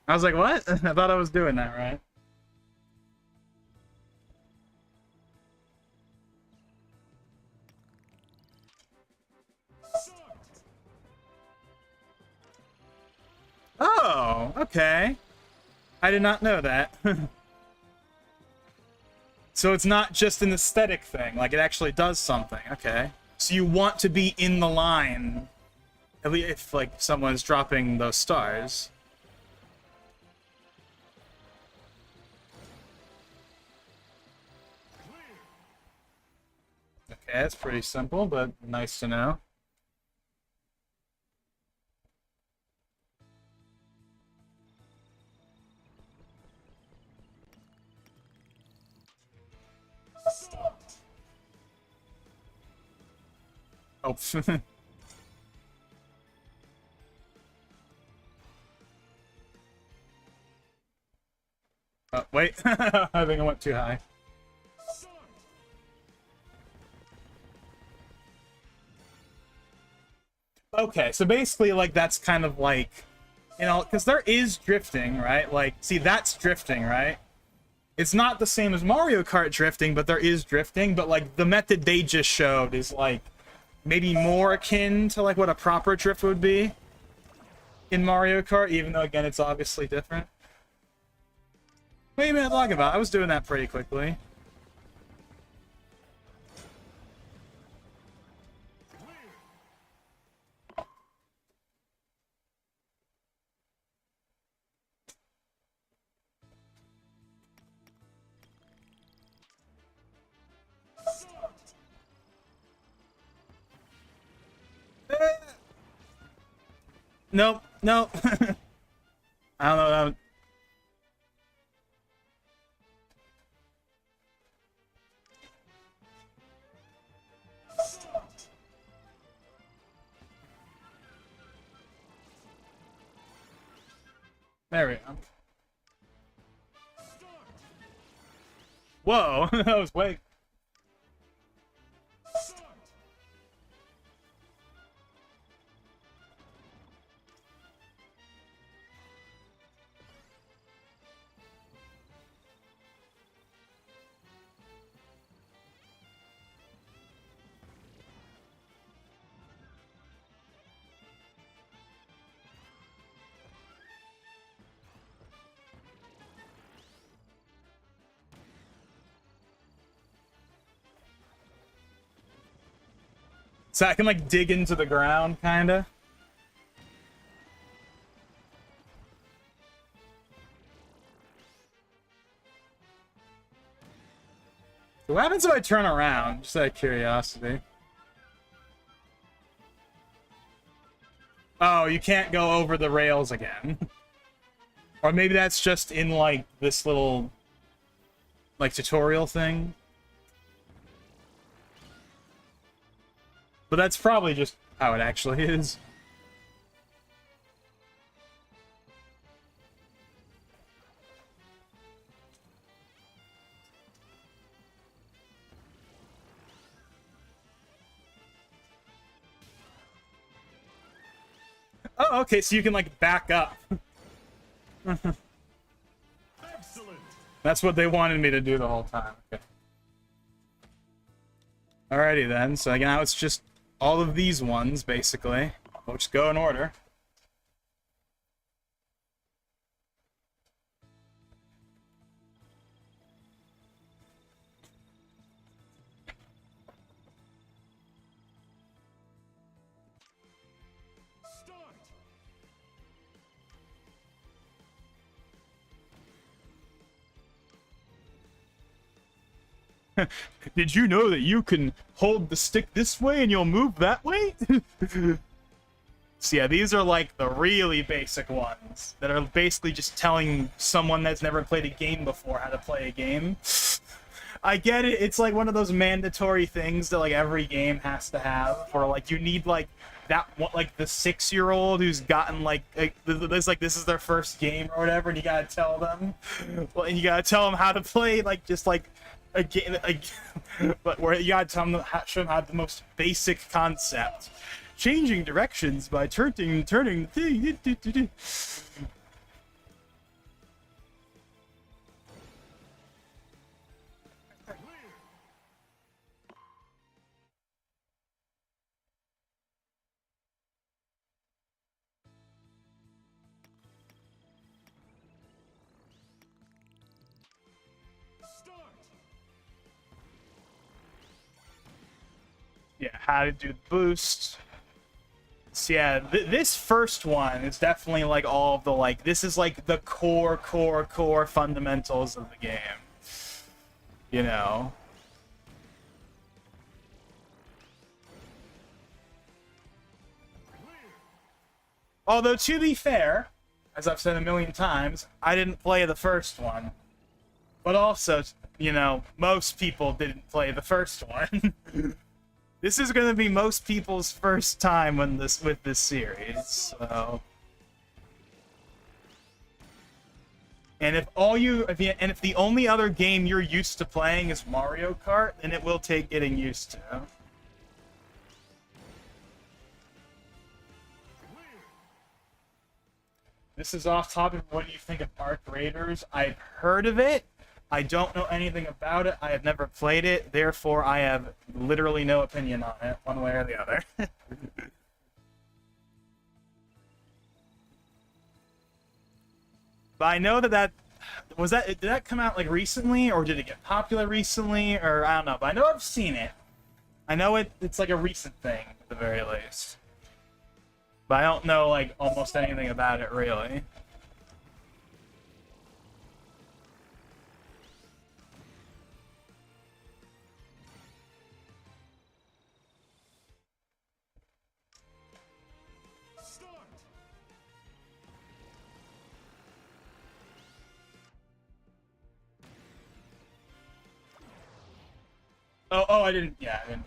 I was like, what? I thought I was doing that right. Oh, okay. I did not know that. So it's not just an aesthetic thing, like it actually does something. Okay. So you want to be in the line, at least if like someone's dropping those stars. Okay, that's pretty simple, but nice to know. Oh. Wait. I think I went too high. Okay, so basically, like, that's kind of like, you know, because there is drifting, right? Like, see, that's drifting, right? It's not the same as Mario Kart drifting, but there is drifting. But, like, the method they just showed is, like, maybe more akin to, like, what a proper drift would be in Mario Kart, even though, again, it's obviously different. What are you talking about? I was doing that pretty quickly. Nope, nope. I don't know. There we go. Whoa, that was way. So I can, like, dig into the ground, kinda. What happens if I turn around? Just out of curiosity. Oh, you can't go over the rails again. Or maybe that's just in, like, this little, like, tutorial thing. But that's probably just how it actually is. Oh, okay, so you can, like, back up. Excellent. That's what they wanted me to do the whole time. Okay. Alrighty then, so now it's just all of these ones, basically. We'll just go in order. Start. Did you know that you can hold the stick this way and you'll move that way? So yeah, these are like the really basic ones that are basically just telling someone that's never played a game before how to play a game. I get it, it's like one of those mandatory things that like every game has to have, or like you need like that like the 6-year-old who's gotten like this is their first game or whatever, and you gotta tell them, well, and you gotta tell them how to play like just like a game, like, but where you gotta tell them show them how the most basic concept, changing directions by turning the thing. Yeah, how to do the boost. So yeah, this first one is definitely like all of the like, this is like the core fundamentals of the game. You know? Although, to be fair, as I've said a million times, I didn't play the first one. But also, you know, most people didn't play the first one. This is going to be most people's first time with this series, so. And if the only other game you're used to playing is Mario Kart, then it will take getting used to. This is off topic. What do you think of Arc Raiders? I've heard of it. I don't know anything about it. I have never played it. Therefore, I have literally no opinion on it, one way or the other. But I know that did that come out like recently, or did it get popular recently, or I don't know. But I know I've seen it. I know it's like a recent thing at the very least. But I don't know like almost anything about it really. Start. Oh, I didn't. Yeah, I didn't.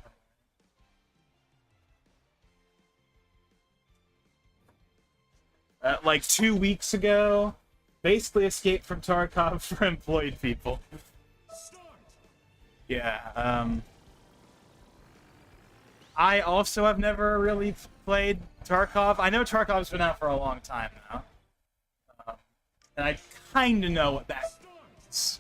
Like 2 weeks ago, basically escaped from Tarkov for employed people. Start. Yeah, I also have never really played Tarkov. I know Tarkov's been out for a long time now. And I kind of know what that means.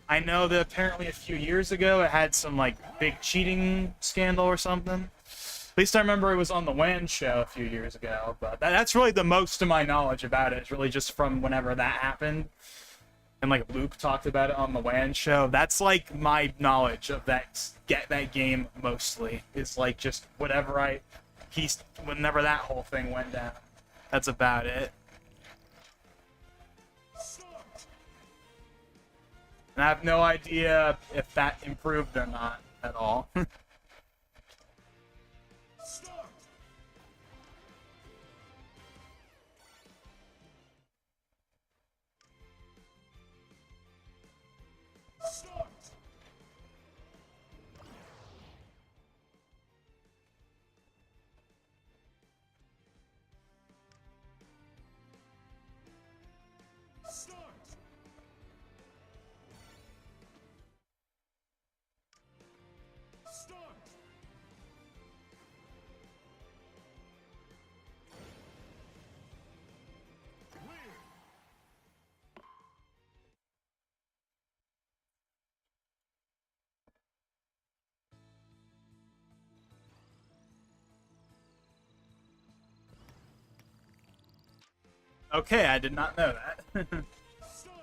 I know that apparently a few years ago it had some, like, big cheating scandal or something. At least I remember it was on the WAN show a few years ago, but that's really the most of my knowledge about it. It's really just from whenever that happened. And, like, Luke talked about it on the WAN show. That's, like, my knowledge of that game, mostly. Is, like, just whenever that whole thing went down. That's about it. Start. And I have no idea if that improved or not at all. Start. Start. Start. Start. Clear. Okay, I did not know that. Start.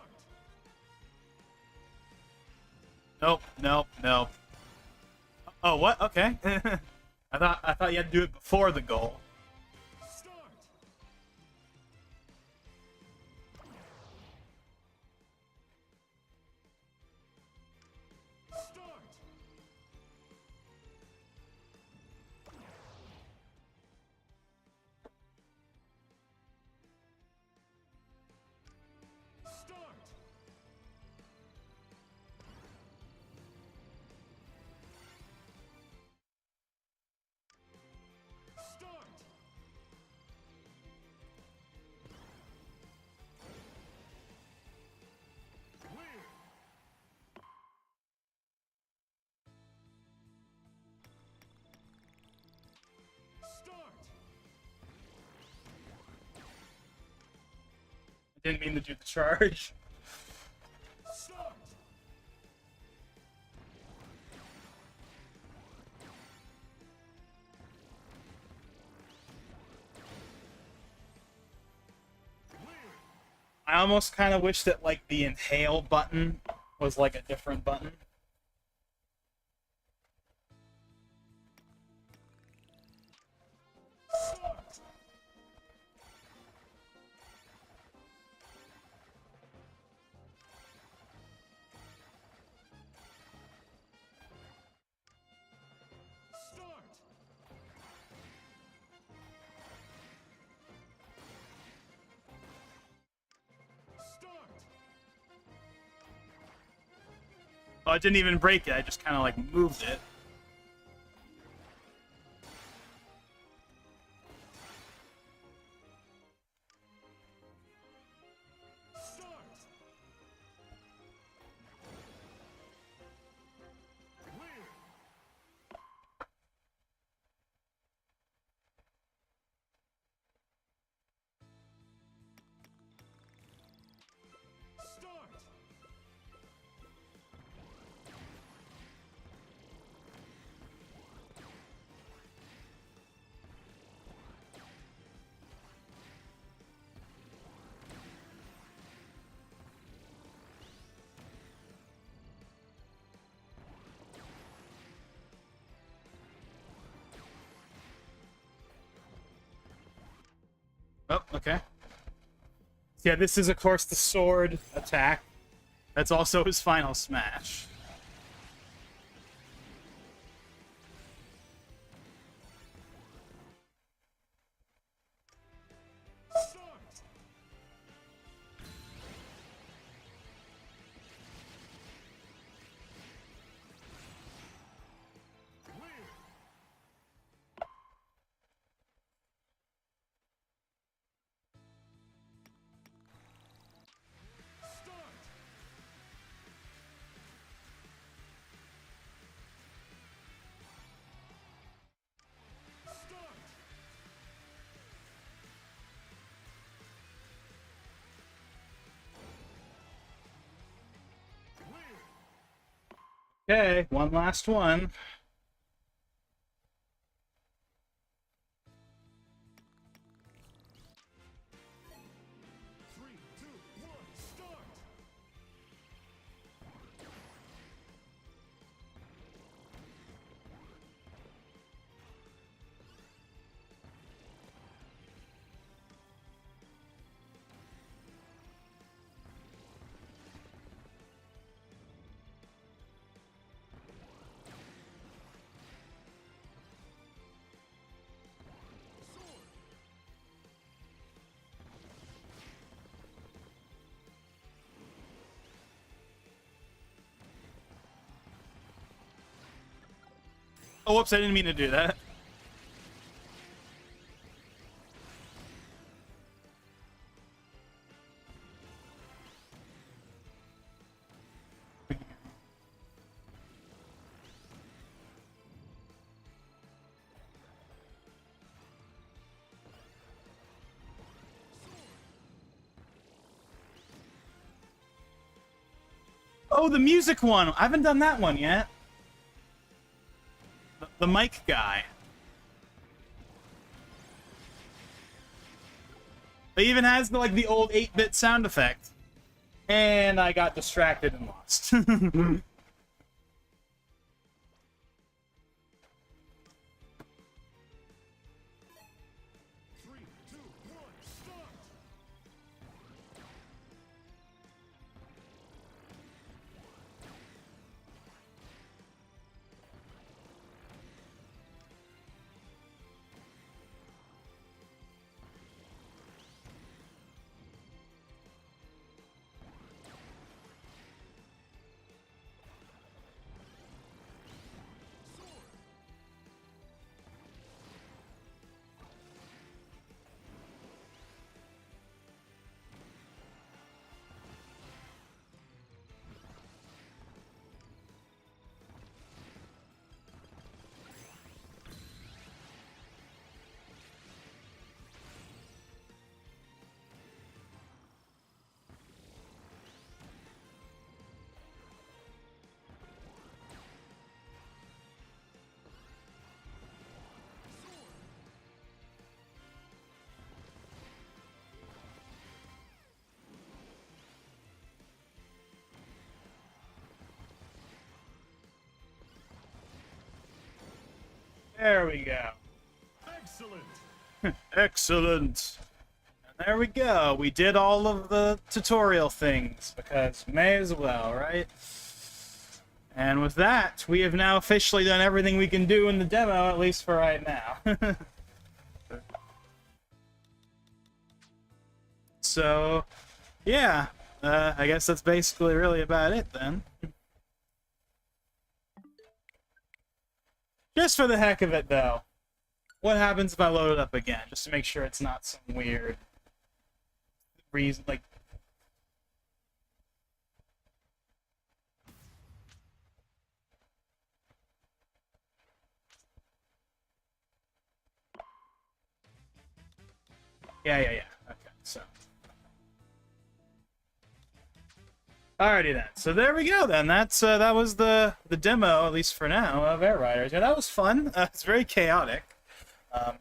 Nope. Oh, what? Okay. I thought you had to do it before the goal. Start. Start. Start. Start. Clear. Start. I didn't mean to do the charge. Start. Clear. I almost kind of wish that, like, the inhale button was, like, a different button. Start. Start. Start. Oh, I didn't even break it. I just kind of like moved it. Start. Clear. Start. Oh, okay. Yeah, this is, of course, the sword attack. That's also his final smash. Start. Clear. Start. Start. Clear. Okay, one last one. Three, two, one, start. Sword. Oh, whoops, I didn't mean to do that. Oh, the music one! I haven't done that one yet. The mic guy. It even has the, like, the old 8-bit sound effect. And I got distracted and lost. Three, two, one, start. Sword. There we go. Excellent. Excellent. And there we go. We did all of the tutorial things, because may as well, right? And with that, we have now officially done everything we can do in the demo, at least for right now. So, yeah. I guess that's basically really about it, then. Just for the heck of it, though. What happens if I load it up again? Just to make sure it's not some weird reason, like... Yeah. Okay, so... Alrighty then. So there we go then. That was the demo, at least for now, of Air Riders. Yeah, that was fun. It's very chaotic. But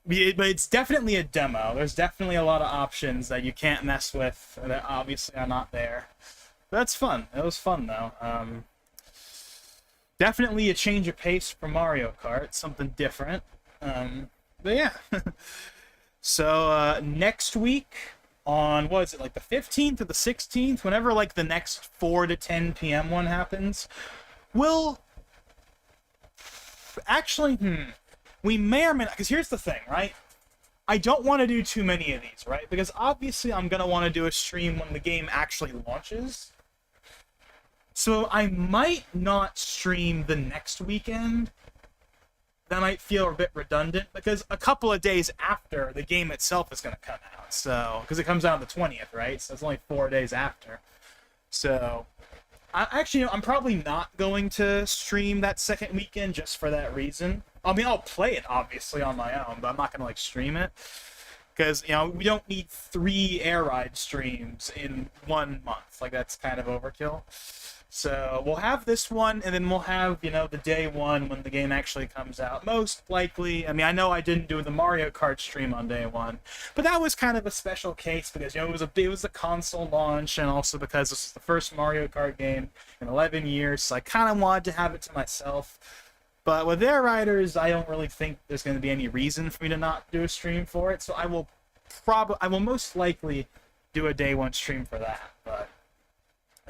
it's definitely a demo. There's definitely a lot of options that you can't mess with that obviously are not there. But that's fun. It was fun though. Definitely a change of pace for Mario Kart. Something different. But yeah. So next week on, what is it, like the 15th or the 16th? Whenever like the next 4 to 10 p.m. one happens, we'll actually, we may or may not, because here's the thing, right? I don't want to do too many of these, right? Because obviously I'm going to want to do a stream when the game actually launches. So I might not stream the next weekend. That might feel a bit redundant, because a couple of days after, the game itself is going to come out. So, because it comes out on the 20th, right? So it's only 4 days after. So, I'm probably not going to stream that second weekend just for that reason. I mean, I'll play it, obviously, on my own, but I'm not going to, like, stream it. Because, you know, we don't need 3 air ride streams in 1 month. Like, that's kind of overkill. So, we'll have this one, and then we'll have, you know, the day one when the game actually comes out. Most likely, I mean, I know I didn't do the Mario Kart stream on day one, but that was kind of a special case because, you know, it was a console launch, and also because this was the first Mario Kart game in 11 years, so I kind of wanted to have it to myself. But with Air Riders, I don't really think there's going to be any reason for me to not do a stream for it, so I will most likely do a day one stream for that, but...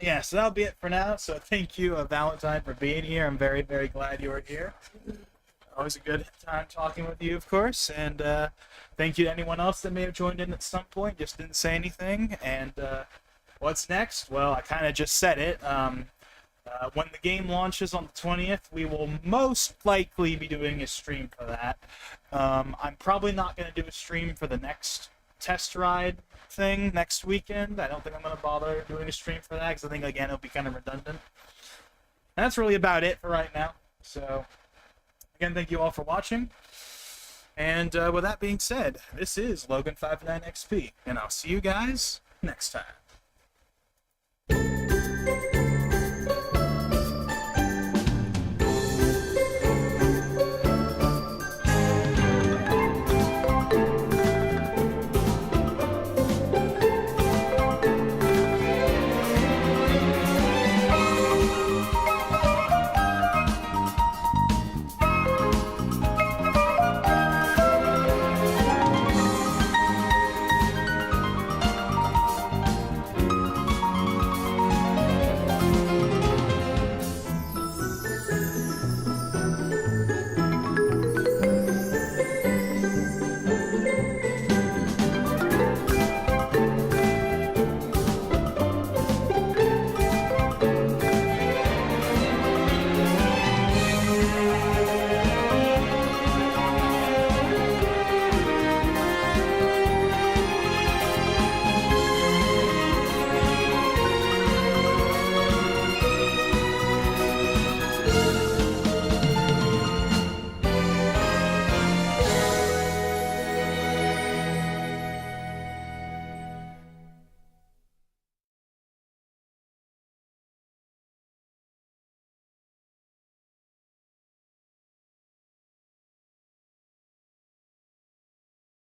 yeah, so that'll be it for now. So thank you, Valentine, for being here. I'm very, very glad you were here. Always a good time talking with you, of course. And thank you to anyone else that may have joined in at some point, just didn't say anything. And what's next? Well, I kind of just said it. When the game launches on the 20th, we will most likely be doing a stream for that. I'm probably not going to do a stream for the next test ride thing next weekend. I don't think I'm going to bother doing a stream for that because I think, again, it'll be kind of redundant. And that's really about it for right now. So, again, thank you all for watching. And with that being said, this is Logan59XP, and I'll see you guys next time.